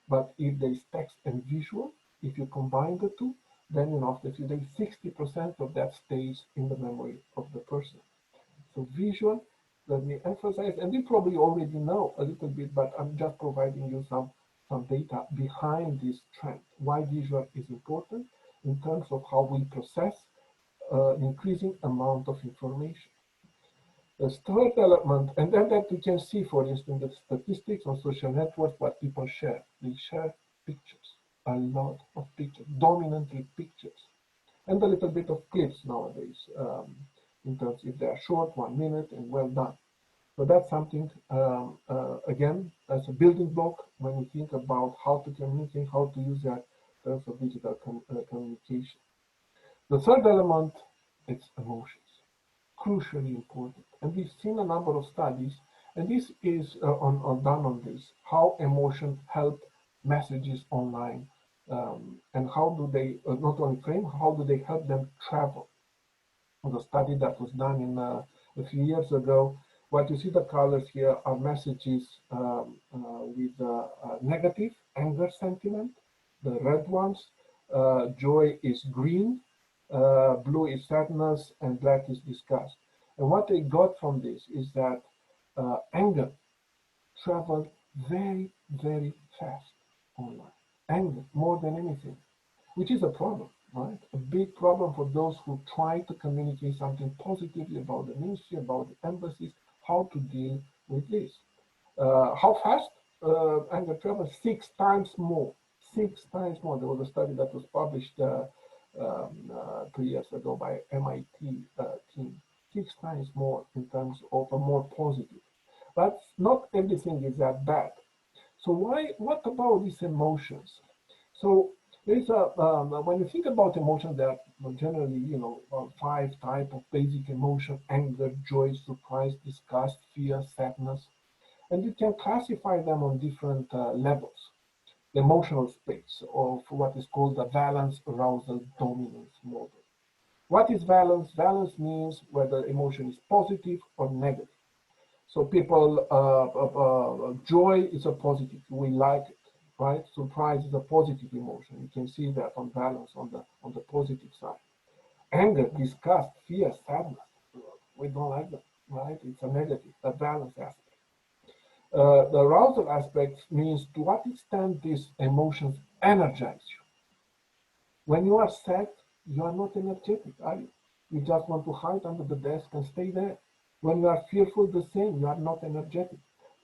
But if there's text and visual, if you combine the two, then after 3 days, 60% of that stays in the memory of the person. So visual, let me emphasize, and you probably already know a little bit, but I'm just providing you some data behind this trend, why visual is important in terms of how we process an increasing amount of information. The third element, and then that you can see, for instance, the statistics on social networks, what people share. They share pictures, a lot of pictures, dominantly pictures, and a little bit of clips nowadays, in terms if they are short, 1 minute, and well done. So that's something, again, as a building block when we think about how to communicate, how to use that in terms of digital communication. The third element is emotions, crucially important. And we've seen a number of studies, and this is done on this, how emotion help messages online, and how do they, not only frame, how do they help them travel. The study that was done in a few years ago, what you see the colors here are messages with negative anger sentiment. The red ones, joy is green, blue is sadness, and black is disgust. And what they got from this is that anger traveled very, very fast online. Anger, more than anything, which is a problem, right? A big problem for those who try to communicate something positively about the ministry, about the embassies, how to deal with this. How fast anger travels? 6 times more. 6 times more. There was a study that was published 2 years ago by MIT team. 6 times more in terms of a more positive. But not everything is that bad. So what about these emotions? So there's when you think about emotions, there are generally, 5 types of basic emotion: anger, joy, surprise, disgust, fear, sadness. And you can classify them on different levels. The emotional space of what is called the valence, arousal, dominance model. What is valence? Valence means whether emotion is positive or negative. So people, joy is a positive, we like it, right? Surprise is a positive emotion. You can see that on valence on the positive side. Anger, disgust, fear, sadness, we don't like that, right? It's a negative, a valence aspect. The arousal aspect means to what extent these emotions energize you. When you are sad, you are not energetic, are you? You just want to hide under the desk and stay there. When you are fearful, the same, you are not energetic.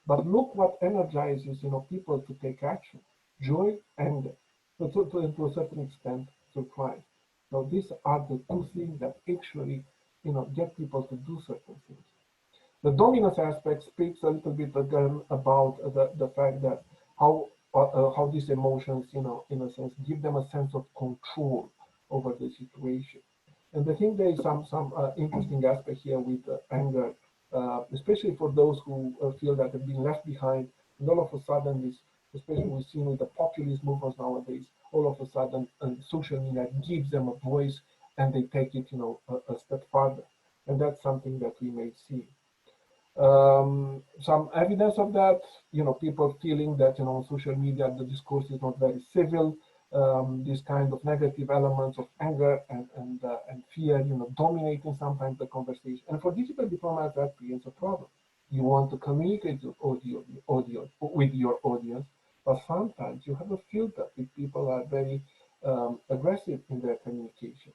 But look what energizes, people to take action: joy, anger, to a certain extent, surprise. So these are the two things that actually, get people to do certain things. The dominance aspect speaks a little bit again about the fact that how these emotions, in a sense, give them a sense of control over the situation. And I think there is some interesting aspect here with anger, especially for those who feel that they've been left behind. And all of a sudden, this, especially we've seen with the populist movements nowadays, all of a sudden, social media gives them a voice, and they take it, a step further. And that's something that we may see. Some evidence of that, people feeling that, on social media, the discourse is not very civil. These kind of negative elements of anger and fear, dominating sometimes the conversation. And for digital diplomats, that creates a problem. You want to communicate with your audience, but sometimes you have a filter if people are very aggressive in their communication.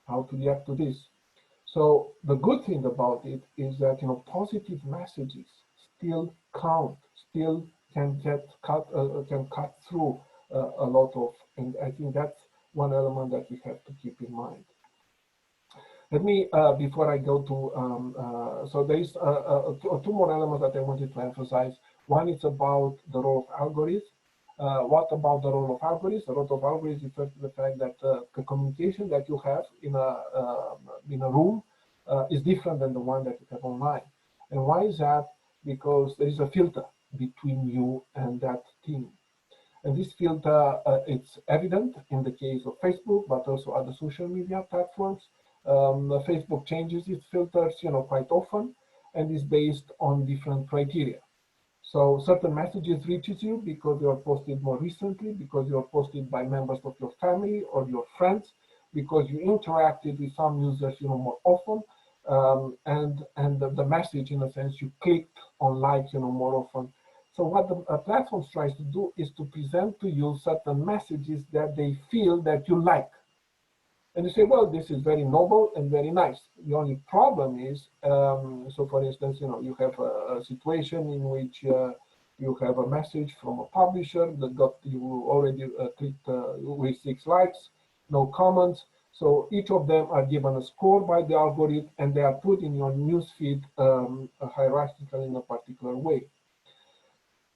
How to react to this? So the good thing about it is that, positive messages still count, still can cut through a lot of, and I think that's one element that we have to keep in mind. Let me, before I go to, so there is two more elements that I wanted to emphasize. One is about the role of algorithms. What about the role of algorithms? The role of algorithms refers to the fact that the communication that you have in a room is different than the one that you have online. And why is that? Because there is a filter between you and that team. And this filter, it's evident in the case of Facebook, but also other social media platforms. Facebook changes its filters, quite often, and is based on different criteria. So certain messages reaches you because they are posted more recently, because you are posted by members of your family or your friends, because you interacted with some users, more often, and the message, in a sense, you clicked on like, more often. So what the platforms tries to do is to present to you certain messages that they feel that you like. And you say, well, this is very noble and very nice. The only problem is, so for instance, you have a situation in which you have a message from a publisher that got you already clicked with 6 likes, no comments. So each of them are given a score by the algorithm, and they are put in your newsfeed hierarchically in a particular way.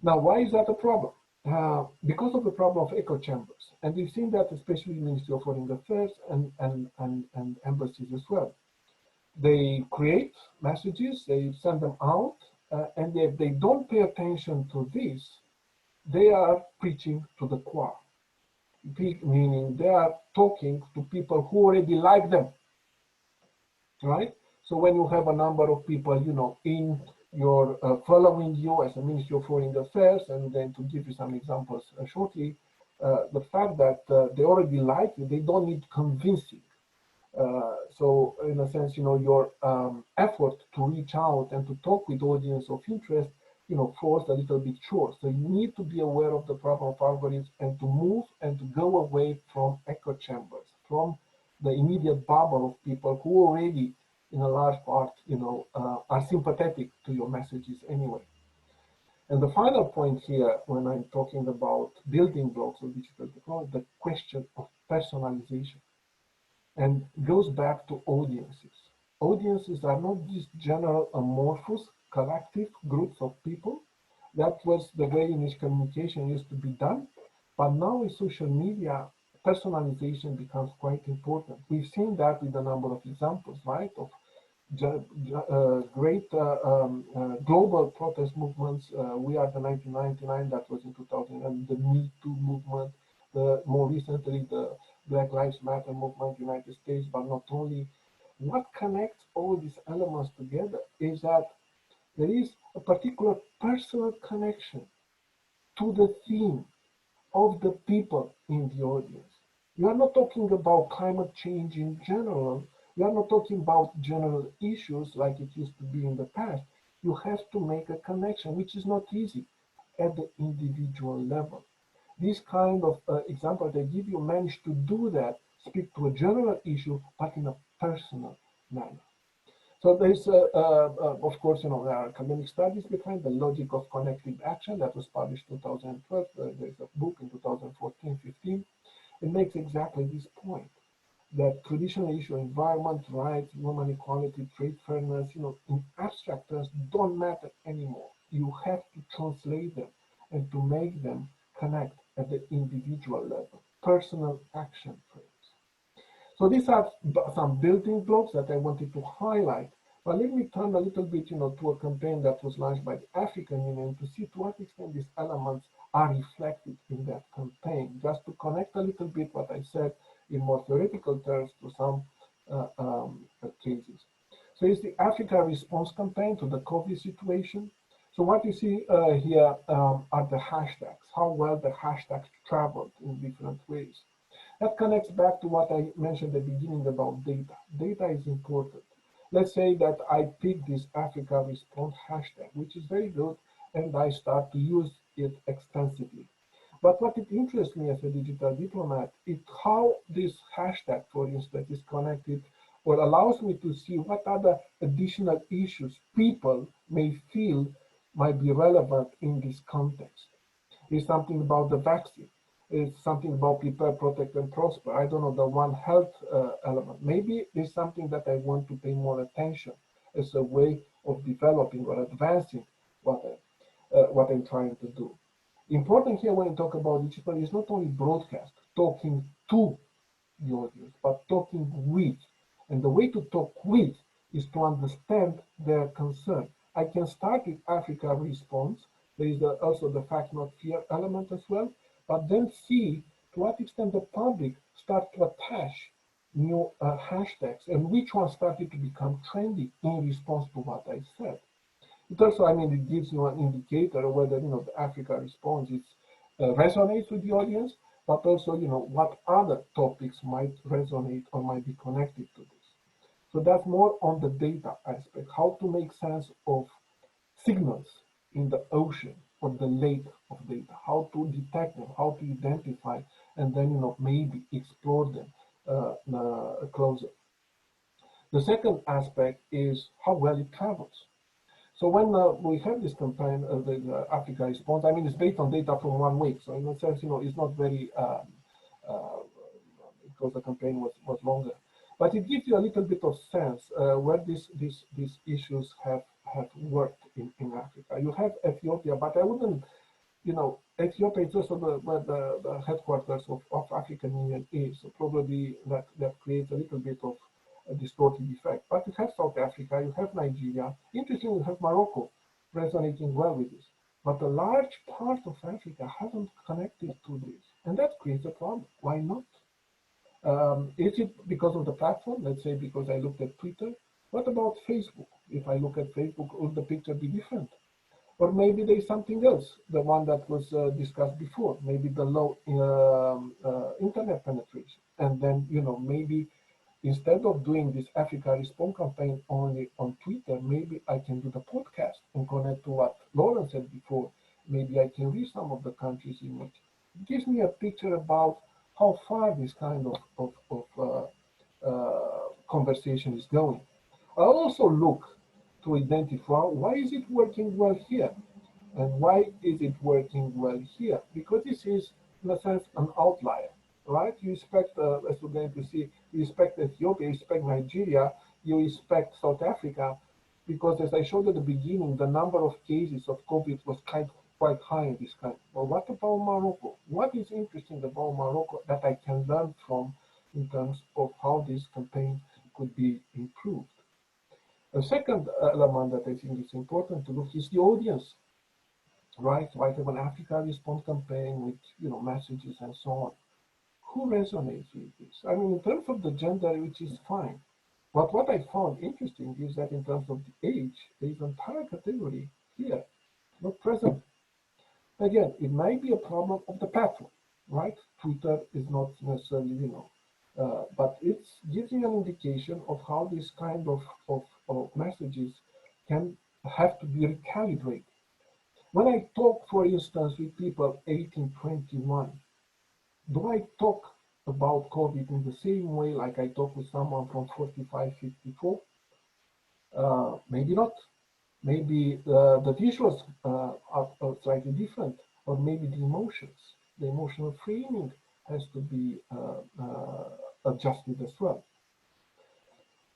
Now, why is that a problem? Because of the problem of echo chambers. And we've seen that especially in Ministry of Foreign Affairs and embassies as well. They create messages, they send them out, and if they don't pay attention to this, they are preaching to the choir. Meaning they are talking to people who already like them, right? So when you have a number of people, in your following you as a Ministry of Foreign Affairs, and then to give you some examples shortly, the fact that they already like you, they don't need convincing. So in a sense, your effort to reach out and to talk with audience of interest, falls a little bit short. So you need to be aware of the problem of algorithms and to move and to go away from echo chambers, from the immediate bubble of people who already, in a large part, are sympathetic to your messages anyway. And the final point here, when I'm talking about building blocks of digital technology, the question of personalization. And goes back to audiences. Audiences are not these general amorphous collective groups of people. That was the way in which communication used to be done. But now with social media, personalization becomes quite important. We've seen that with a number of examples, right, of great global protest movements. We are the 1999, that was in 2000, and the Me Too movement, more recently the Black Lives Matter movement in the United States, but not only. What connects all these elements together is that there is a particular personal connection to the theme of the people in the audience. We are not talking about climate change in general. We are not talking about general issues like it used to be in the past. You have to make a connection, which is not easy at the individual level. This kind of example they give you manage to do that, speak to a general issue, but in a personal manner. So there's, of course, there are academic studies behind the logic of connected action that was published in 2012. There's a book in 2014-15. It makes exactly this point, that traditional issue, environment, rights, human equality, trade fairness, in abstract terms don't matter anymore. You have to translate them and to make them connect at the individual level, personal action frames. So these are some building blocks that I wanted to highlight. But let me turn a little bit, to a campaign that was launched by the African Union to see to what extent these elements are reflected in that campaign, just to connect a little bit what I said in more theoretical terms to some cases. So it's the Africa response campaign to the COVID situation. So what you see here are the hashtags, how well the hashtags traveled in different ways. That connects back to what I mentioned at the beginning about data. Data is important. Let's say that I pick this Africa response hashtag, which is very good, and I start to use it extensively. But what it interests me as a digital diplomat is how this hashtag, for instance, is connected or allows me to see what other additional issues people may feel might be relevant in this context. It's something about the vaccine. It's something about prepare, protect, and prosper. I don't know, the One Health element. Maybe it's something that I want to pay more attention as a way of developing or advancing what I'm trying to do. Important here when you talk about digital is not only broadcast, talking to the audience, but talking with. And the way to talk with is to understand their concern. I can start with Africa response. There is also the fact, not fear element as well, but then see to what extent the public start to attach new hashtags and which ones started to become trendy in response to what I said. It also, it gives you an indicator of whether, the Africa response resonates with the audience, but also, what other topics might resonate or might be connected to this. So that's more on the data aspect, how to make sense of signals in the ocean or the lake of data, how to detect them, how to identify, and then, maybe explore them closer. The second aspect is how well it travels. So when we have this campaign, the Africa response, it's based on data from 1 week. So in a sense, it's not very, because the campaign was longer. But it gives you a little bit of sense where these issues have worked in Africa. You have Ethiopia, but I wouldn't, Ethiopia is also where the headquarters of African Union is. So probably that creates a little bit of a distorted effect. But you have South Africa, you have Nigeria. Interestingly, you have Morocco resonating well with this. But a large part of Africa hasn't connected to this. And that creates a problem. Why not? Is it because of the platform? Let's say because I looked at Twitter. What about Facebook? If I look at Facebook, will the picture be different? Or maybe there is something else, the one that was discussed before, maybe the low internet penetration. And then, maybe instead of doing this Africa Response campaign only on Twitter, maybe I can do the podcast and connect to what Lauren said before. Maybe I can reach some of the countries in which it gives me a picture about how far this kind of conversation is going. I also look to identify why is it working well here and why is it working well here, because this is in a sense an outlier, right? You expect, as we're going to see, you expect Ethiopia, you expect Nigeria, you expect South Africa, because as I showed at the beginning, the number of cases of COVID was quite high in this country. But what about Morocco? What is interesting about Morocco that I can learn from in terms of how this campaign could be improved? A second element that I think is important to look is the audience, right? So I have an Africa Response campaign with, messages and so on. Who resonates with this? In terms of the gender, which is fine. But what I found interesting is that in terms of the age, there is an entire category here not present. Again, it might be a problem of the platform, right? Twitter is not necessarily, but it gives you an indication of how this kind of messages can have to be recalibrated. When I talk, for instance, with people 18, 21, do I talk about COVID in the same way like I talk with someone from 45, 54? Maybe not. Maybe the visuals are slightly different, or maybe the emotional framing has to be adjusted as well.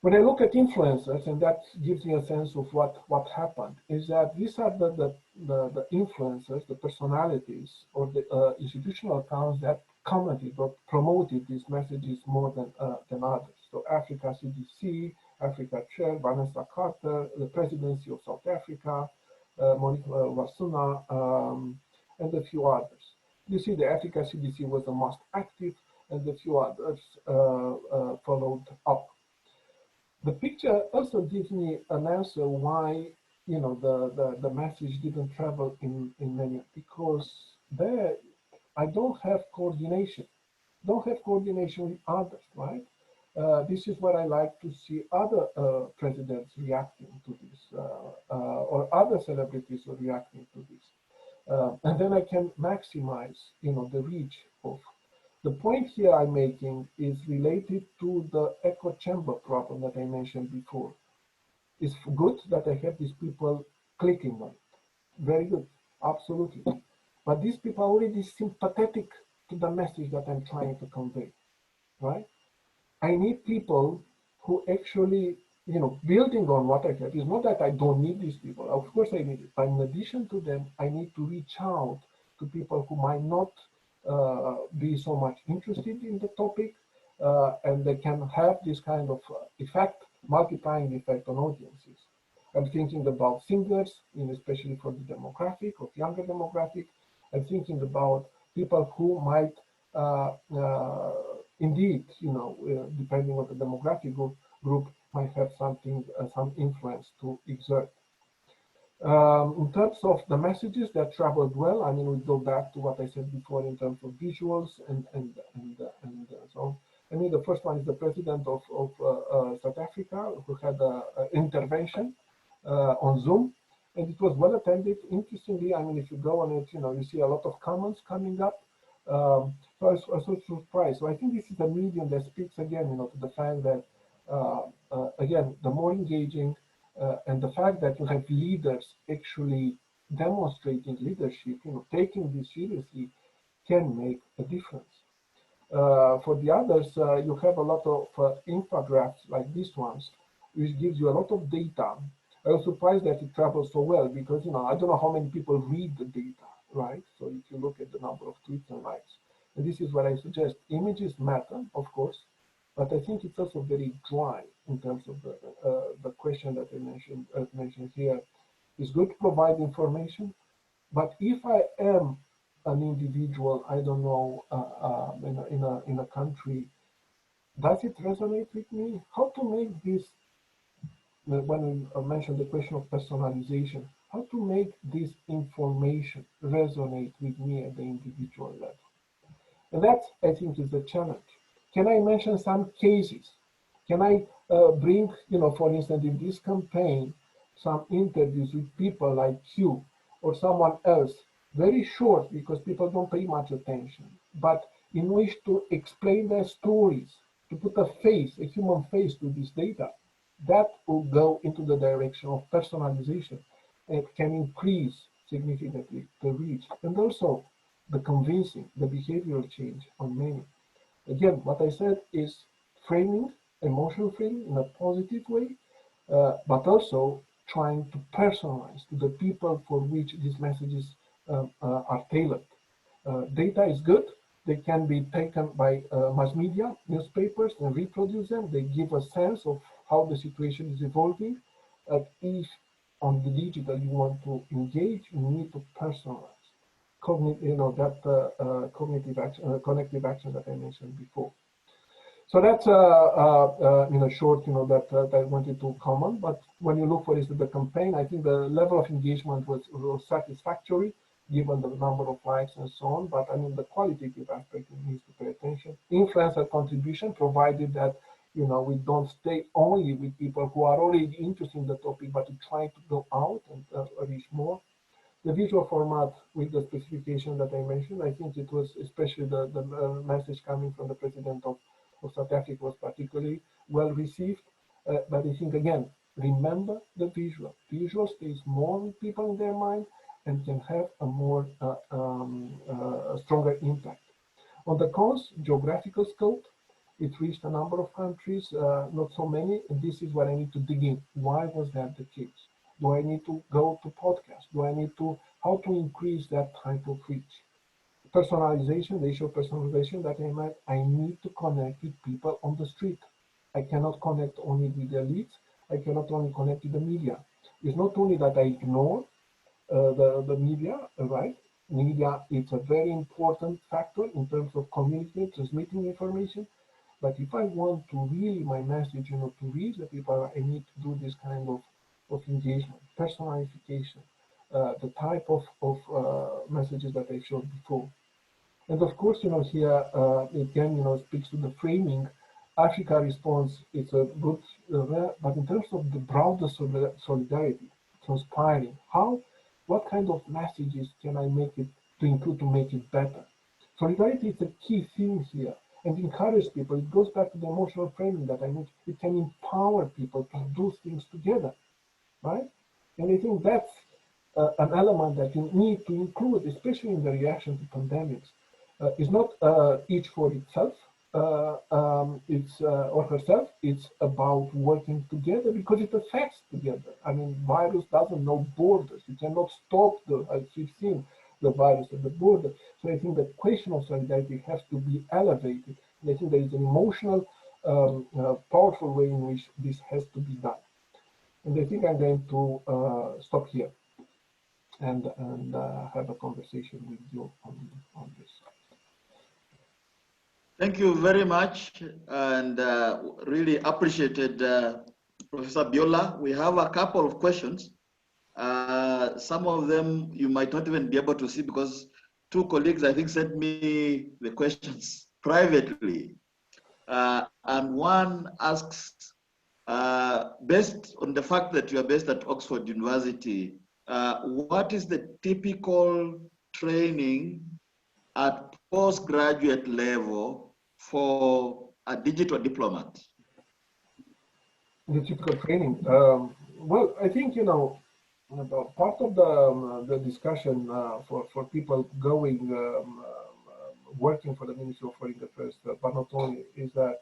When I look at influencers, and that gives me a sense of what happened, is that these are the influencers, the personalities, or the institutional accounts that commented or promoted these messages more than others. So Africa CDC, Africa Chair, Vanessa Carter, the Presidency of South Africa, Monica Wasuna, and a few others. You see the Africa CDC was the most active, and a few others followed up. The picture also gives me an answer why the message didn't travel in many, because there I don't have coordination with others, right? This is what I like to see other presidents reacting to this, or other celebrities reacting to this, and then I can maximize the reach of. The point here I'm making is related to the echo chamber problem that I mentioned before. It's good that I have these people clicking on it. Very good, absolutely. But these people are already sympathetic to the message that I'm trying to convey, right? I need people who actually, building on what I have. It's not that I don't need these people. Of course I need it. But in addition to them, I need to reach out to people who might not be so much interested in the topic, and they can have this kind of effect, multiplying effect on audiences. I'm thinking about singers, especially for the demographic, of younger demographic. I'm thinking about people who might indeed, depending on the demographic group, might have something, some influence to exert. In terms of the messages that traveled well, I mean, we go back to what I said before in terms of visuals and so on. I mean, the first one is the president of South Africa, who had an intervention on Zoom, and it was well attended. Interestingly, I mean, if you go on it, you see a lot of comments coming up. So I was also surprised. So I think this is a medium that speaks again, to the fact that, again, the more engaging, and the fact that you have leaders actually demonstrating leadership, taking this seriously, can make a difference. For the others, you have a lot of infographics like these ones, which gives you a lot of data. I was surprised that it travels so well because, I don't know how many people read the data, right? So if you look at the number of tweets and likes, and this is what I suggest. Images matter, of course, but I think it's also very dry in terms of the question that I mentioned here. It's good to provide information, but if I am an individual, I don't know, in a country, does it resonate with me? How to make this, when I mentioned the question of personalization, how to make this information resonate with me at the individual level? And that, I think, is the challenge. Can I mention some cases? Can I bring, for instance, in this campaign, some interviews with people like you or someone else, very short because people don't pay much attention, but in which to explain their stories, to put a face, a human face to this data, that will go into the direction of personalization. It can increase significantly the reach and also the convincing, the behavioral change on many. Again, what I said is framing, emotional framing in a positive way, but also trying to personalize to the people for which these messages are tailored. Data is good. They can be taken by mass media, newspapers, and reproduce them. They give a sense of how the situation is evolving. If on the digital you want to engage, you need to personalize. Cognitive action, connective action that I mentioned before. So that's in a short, that I wanted to comment. But when you look for the campaign, I think the level of engagement was satisfactory, given the number of likes and so on. But I mean, the qualitative aspect needs to pay attention. Influencer contribution, provided that we don't stay only with people who are already interested in the topic, but to try to go out and reach more. The visual format with the specification that I mentioned, I think it was especially the message coming from the president of South Africa was particularly well received. But I think, again, remember the visual. Visual stays more with people in their mind and can have a more stronger impact. On the cons, geographical scope, it reached a number of countries, not so many, and this is where I need to dig in. Why was that the case? Do I need to go to podcasts? Do I need to, how to increase that type of reach? Personalization, the issue of personalization that I need to connect with people on the street. I cannot connect only with the elites. I cannot only connect with the media. It's not only that I ignore the media, right? Media is a very important factor in terms of communicating, transmitting information. But if I want to really my message, to reach the people, I need to do this kind of engagement, personalization, the type of messages that I showed before. And of course, here again, speaks to the framing. Africa response is a good, but in terms of the broader solidarity, transpiring, what kind of messages can I make it to include to make it better? Solidarity is a key theme here, and encourage people. It goes back to the emotional framing that I need. It can empower people to do things together, right? And I think that's an element that you need to include, especially in the reaction to pandemics. It's not each for itself, or herself. It's about working together because it affects together. I mean, virus doesn't know borders. You cannot stop as we've seen, the virus at the border. So I think the question of solidarity has to be elevated. And I think there is an emotional, powerful way in which this has to be done. And I think I'm going to stop here and have a conversation with you on this. Thank you very much, and really appreciated Professor Biola. We have a couple of questions. Some of them you might not even be able to see because two colleagues, I think, sent me the questions privately. And one asks, based on the fact that you are based at Oxford University, what is the typical training at postgraduate level for a digital diplomat? The typical training. Well, I think, part of the discussion for people going, working for the Ministry of Foreign Affairs, but not only, is that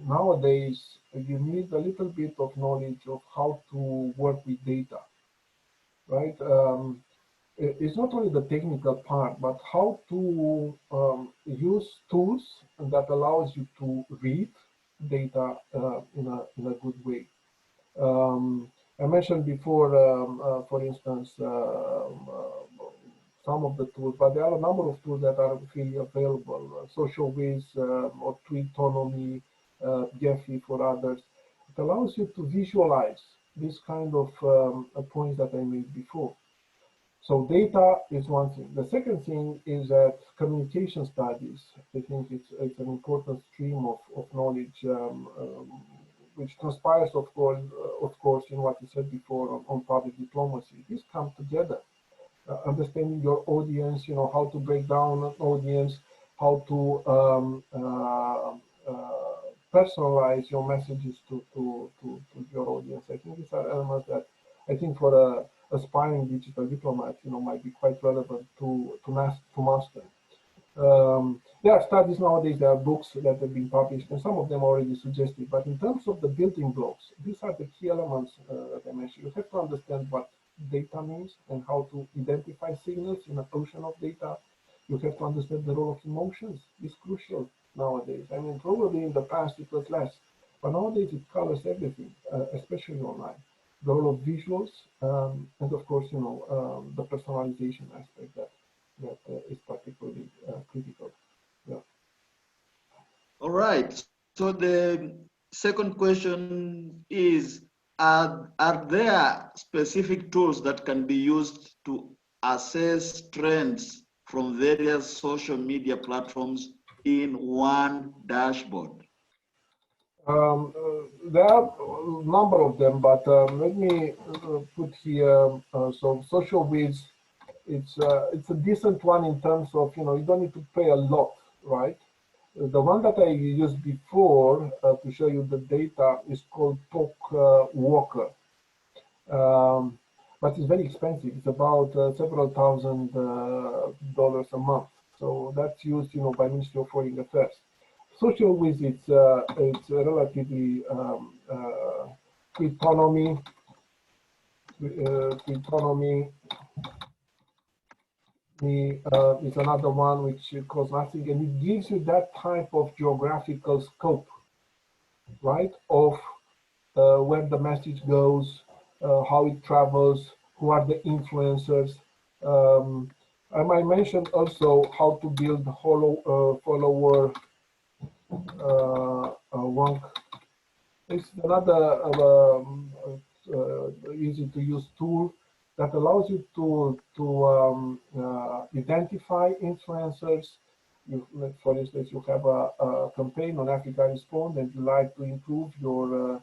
nowadays you need a little bit of knowledge of how to work with data, right? It's not only the technical part, but how to use tools that allows you to read data in a good way. I mentioned before, for instance, some of the tools, but there are a number of tools that are freely available. Social Wiz or Tweetonomy, Gephi for others. It allows you to visualize this kind of points that I made before. So data is one thing. The second thing is that communication studies, I think it's an important stream of knowledge, which transpires, of course, in what you said before on public diplomacy. These come together. Understanding your audience, how to break down an audience, how to personalize your messages to your audience. I think these are elements that I think for a aspiring digital diplomat, might be quite relevant to master. There are studies nowadays, there are books that have been published, and some of them already suggested. But in terms of the building blocks, these are the key elements that I mentioned. You have to understand what data means and how to identify signals in an ocean of data. You have to understand the role of emotions. It's crucial nowadays. I mean, probably in the past it was less, but nowadays it covers everything, especially online. The role of visuals, and of course, the personalization aspect that is particularly critical. Yeah. All right. So the second question is, are there specific tools that can be used to assess trends from various social media platforms in one dashboard? There are a number of them, but let me put here, so Social Wiz, it's a decent one in terms of, you don't need to pay a lot, right? The one that I used before to show you the data is called Talk Walker. But it's very expensive. It's about several thousand dollars a month. So that's used, by Ministry of Foreign Affairs. Social visits, it's relatively autonomy. Autonomy is another one which costs nothing, and it gives you that type of geographical scope, right? Of where the message goes, how it travels, who are the influencers. I might mention also how to build follower one. It's another easy to use tool that allows you to identify influencers. For instance, you have a campaign on Africa Respond and you like to improve your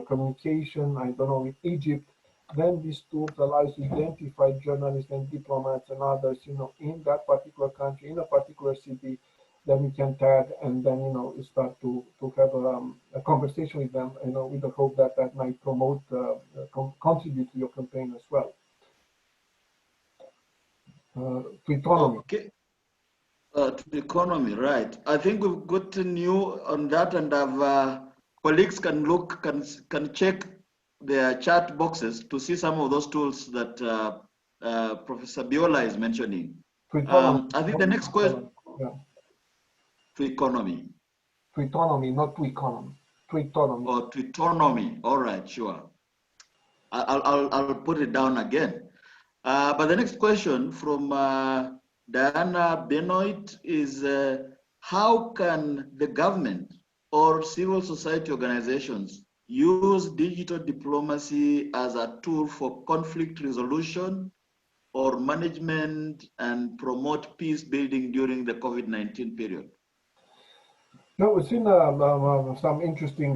communication, I don't know, with Egypt, then this tool allows you to identify journalists and diplomats and others, in that particular country, in a particular city, then you can tag and then, start to have a conversation with them, with the hope that that might promote, contribute to your campaign as well. To economy. Okay. To the economy, right. I think we've gotten you on that, and have colleagues can look, can check their chat boxes to see some of those tools that Professor Biola is mentioning. I think the next question. Yeah. To economy. To autonomy, not to economy. To autonomy. Or to autonomy. All right, sure. I'll put it down again. But the next question from Diana Benoit is, how can the government or civil society organizations use digital diplomacy as a tool for conflict resolution or management and promote peace building during the COVID-19 period? No, we've seen some interesting,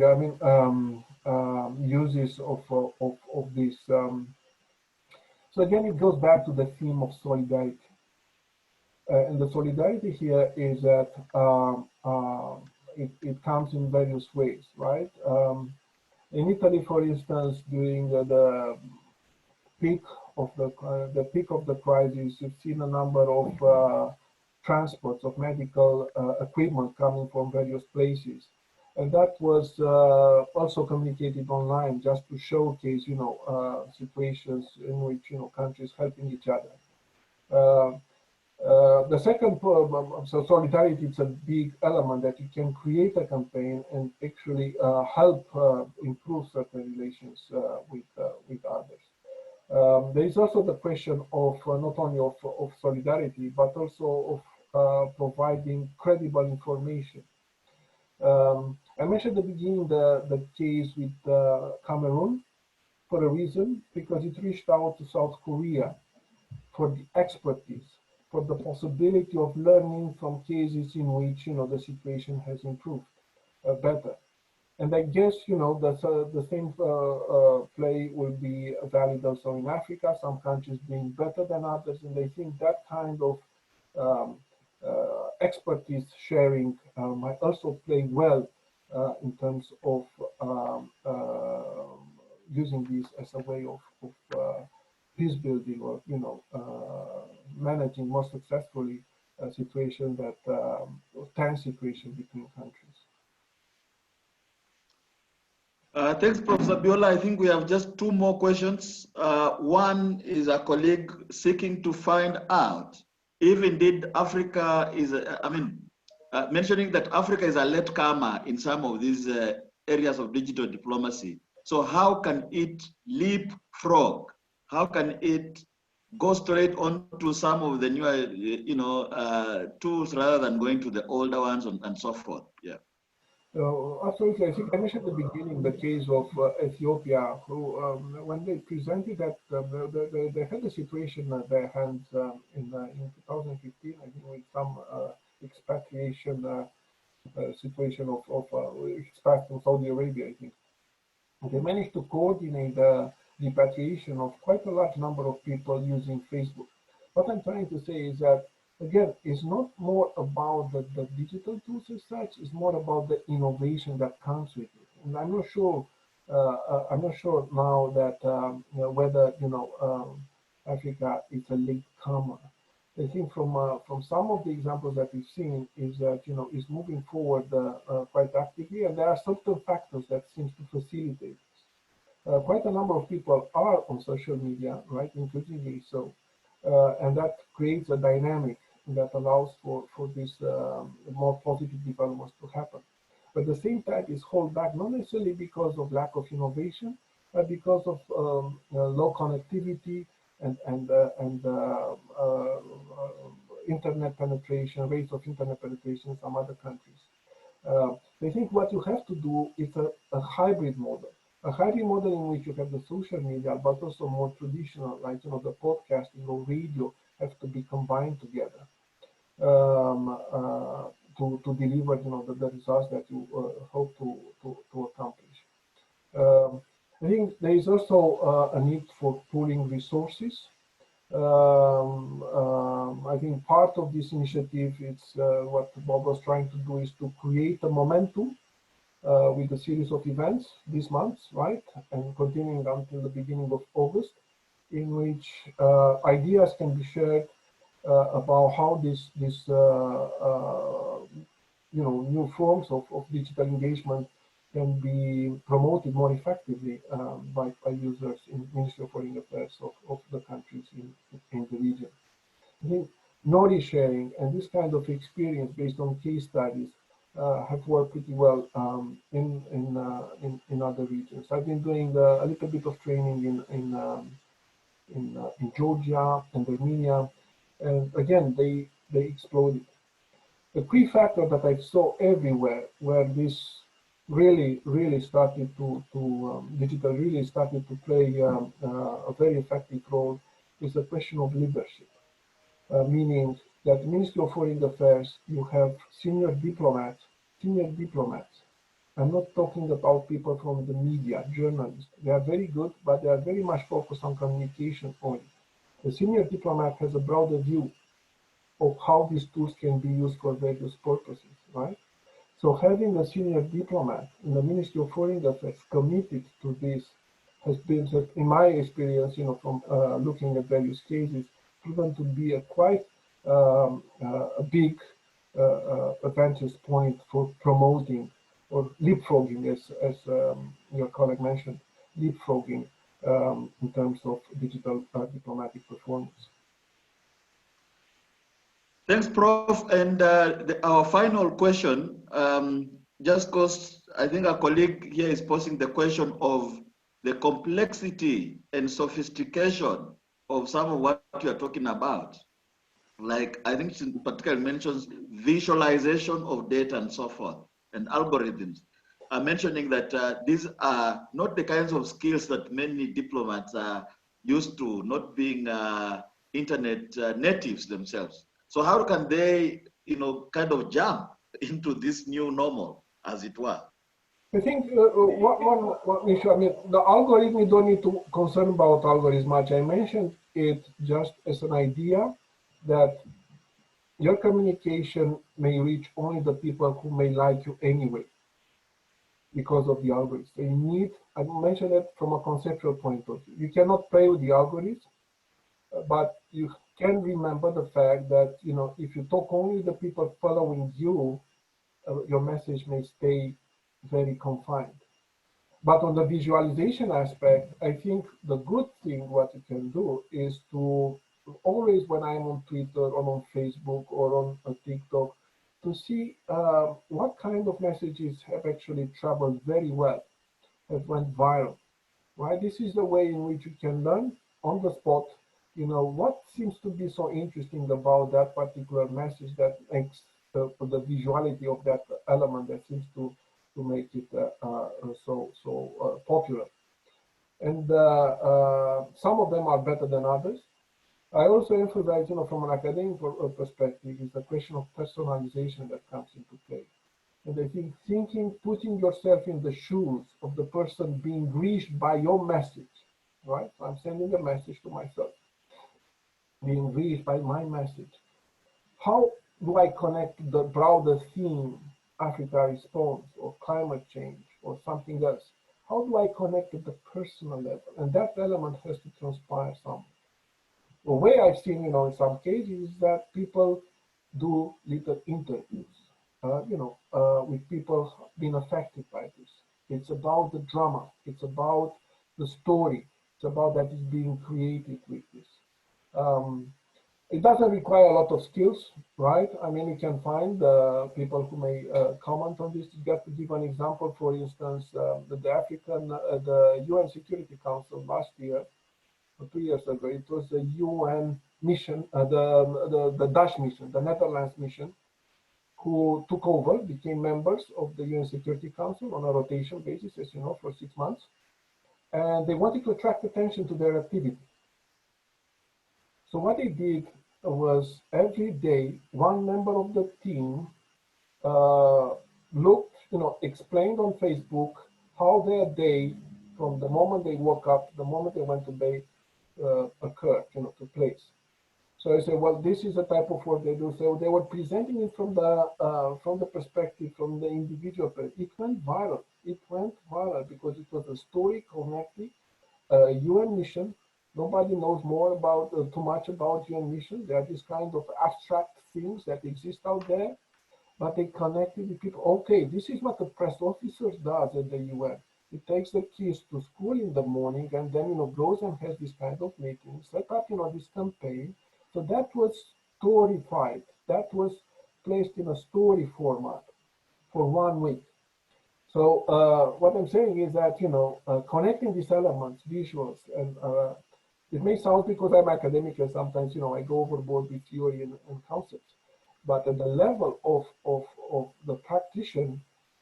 uses of this. So again, it goes back to the theme of solidarity. And the solidarity here is that it comes in various ways, right? In Italy, for instance, during the peak of the crisis, you've seen a number of transports of medical equipment coming from various places. And that was also communicated online just to showcase, situations in which, countries helping each other. The second, so solidarity is a big element that you can create a campaign and actually help improve certain relations with others. There is also the question of not only of solidarity, but also of providing credible information. I mentioned at the beginning the case with Cameroon for a reason, because it reached out to South Korea for the expertise, for the possibility of learning from cases in which, the situation has improved better. And I guess, the same play will be valid also in Africa, some countries doing better than others. And I think that kind of expertise sharing might also play well in terms of using this as a way of peace building, or managing more successfully a situation that tense situation between countries. Thanks, Professor Biola. I think we have just two more questions. One is a colleague seeking to find out if indeed Africa is, mentioning that Africa is a latecomer in some of these areas of digital diplomacy. So how can it leapfrog? How can it go straight on to some of the newer, tools rather than going to the older ones and so forth? Yeah. Absolutely. I think I mentioned at the beginning the case of Ethiopia, who, when they presented that, they had a situation at their hands in 2015, I think, with some expatriation situation of expats from Saudi Arabia, I think. They managed to coordinate the repatriation of quite a large number of people using Facebook. What I'm trying to say is that again, it's not more about the digital tools as such, it's more about the innovation that comes with it. And I'm not sure now that whether Africa is a late comer. I think from some of the examples that we've seen is that is moving forward quite actively, and there are certain factors that seems to facilitate this. Quite a number of people are on social media, right, increasingly so, and that creates a dynamic that allows for this more positive developments to happen. But at the same time, it's held back not necessarily because of lack of innovation, but because of low connectivity and internet penetration, rates of internet penetration in some other countries. I think what you have to do is a hybrid model. A hybrid model in which you have the social media, but also more traditional, like the podcasting or radio, have to be combined together to deliver the results that you hope to accomplish. I think there is also a need for pooling resources. I think part of this initiative, it's what Bob was trying to do, is to create a momentum with a series of events this month, right? And continuing until the beginning of August, in which ideas can be shared about how this new forms of digital engagement can be promoted more effectively by users in Ministry of Foreign Affairs of the countries in the region. I think knowledge sharing and this kind of experience based on case studies have worked pretty well in other regions. I've been doing a little bit of training in Georgia and Armenia, and again they exploded. The key factor that I saw everywhere where this really started digital really started to play a very effective role is the question of leadership. Meaning that the Ministry of Foreign Affairs, you have senior diplomats. I'm not talking about people from the media, journalists. They are very good, but they are very much focused on communication only. The senior diplomat has a broader view of how these tools can be used for various purposes, right? So having a senior diplomat in the Ministry of Foreign Affairs committed to this has been, in my experience, from looking at various cases, proven to be a quite a big advantage point for promoting or leapfrogging, as your colleague mentioned, leapfrogging in terms of digital diplomatic performance. Thanks, Prof. And our final question, just because I think our colleague here is posing the question of the complexity and sophistication of some of what you are talking about. Like, I think she particularly mentions visualization of data and so forth, and algorithms. I'm mentioning that these are not the kinds of skills that many diplomats are used to, not being internet natives themselves. So how can they, kind of jump into this new normal, as it were? I think one issue, I mean, the algorithm, you don't need to concern about algorithms much. I mentioned it just as an idea that your communication may reach only the people who may like you anyway because of the algorithm. So you need, I mentioned it from a conceptual point of view. You cannot play with the algorithm, but you can remember the fact that, if you talk only with the people following you, your message may stay very confined. But on the visualization aspect, I think the good thing what you can do is to always, when I'm on Twitter or on Facebook or on TikTok, to see what kind of messages have actually traveled very well, have went viral, right? This is the way in which you can learn on the spot, what seems to be so interesting about that particular message that makes the visuality of that element that seems to make it so popular. And some of them are better than others. I also emphasize, from an academic perspective, is the question of personalization that comes into play. And I think putting yourself in the shoes of the person being reached by your message, right? So I'm sending a message to myself, being reached by my message. how do I connect the broader theme, Africa response, or climate change, or something else? How do I connect at the personal level? And that element has to transpire somewhere. The way I've seen, in some cases is that people do little interviews, with people being affected by this. It's about the drama. It's about the story. It's about that is being created with this. It doesn't require a lot of skills, right? I mean, you can find people who may comment on this. Just to give an example, for instance, the UN Security Council last year, 2 years ago, it was the UN mission, the Dutch mission, the Netherlands mission, who took over, became members of the UN Security Council on a rotation basis, as you know, for 6 months. And they wanted to attract attention to their activity. So what they did was every day, one member of the team looked, explained on Facebook how their day, from the moment they woke up to the moment they went to bed, occurred, took place. So I said, well, this is the type of work they do. So they were presenting it from the perspective, from the individual perspective. It went viral. It went viral because it was a story connecting UN mission. Nobody knows more about too much about UN mission. There are these kind of abstract things that exist out there, but they connected with people. Okay, this is what the press officers does at the UN. It takes the kids to school in the morning and then goes and has this kind of meetings, set up this campaign. So that was storified. That was placed in a story format for 1 week. So what I'm saying is that connecting these elements, visuals, and it may sound because I'm academic and sometimes I go overboard with theory and concepts, but at the level of the practitioner,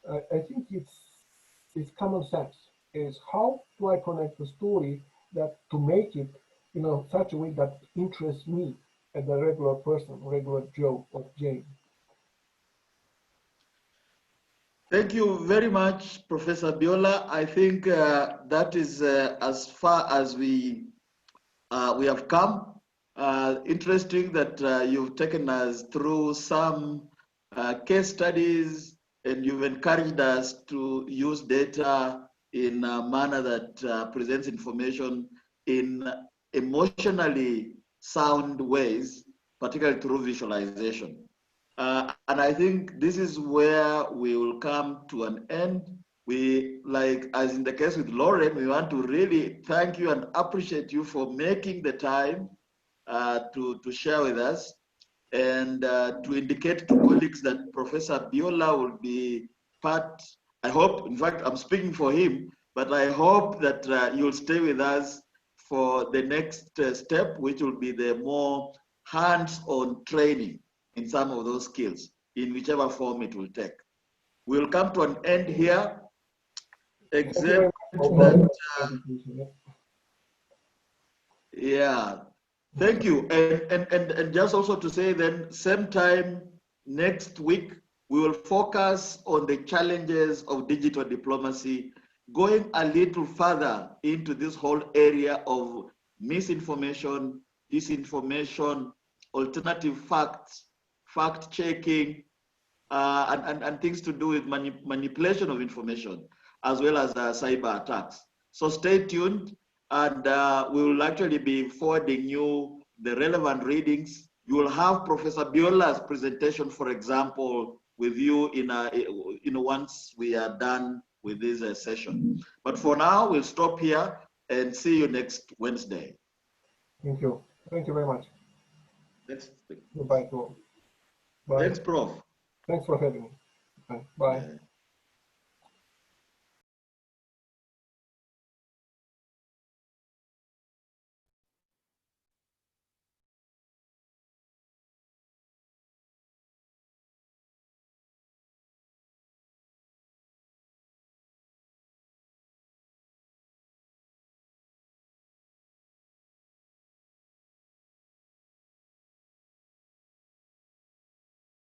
I think it's common sense. Is how do I connect the story that to make it such a way that interests me as a regular person, regular Joe or Jane. Thank you very much, Professor Biola. I think that is as far as we have come. Interesting that you've taken us through some case studies and you've encouraged us to use data in a manner that presents information in emotionally sound ways, particularly through visualization. And I think this is where we will come to an end. We, like as in the case with Lauren, we want to really thank you and appreciate you for making the time to share with us and to indicate to colleagues that Professor Biola will be part, I hope, in fact, I'm speaking for him, but I hope that you'll stay with us for the next step, which will be the more hands-on training in some of those skills, in whichever form it will take. We'll come to an end here, except that, yeah, thank you. And just also to say then, same time next week, we will focus on the challenges of digital diplomacy, going a little further into this whole area of misinformation, disinformation, alternative facts, fact checking, and things to do with manipulation of information, as well as cyber attacks. So stay tuned, and we will actually be forwarding you the relevant readings. You will have Professor Biola's presentation, for example, with you once we are done with this session. But for now, we'll stop here and see you next Wednesday. Thank you. Thank you very much. Next. Goodbye to all. Bye. Thanks, Prof. Thanks for having me. Bye. Yeah.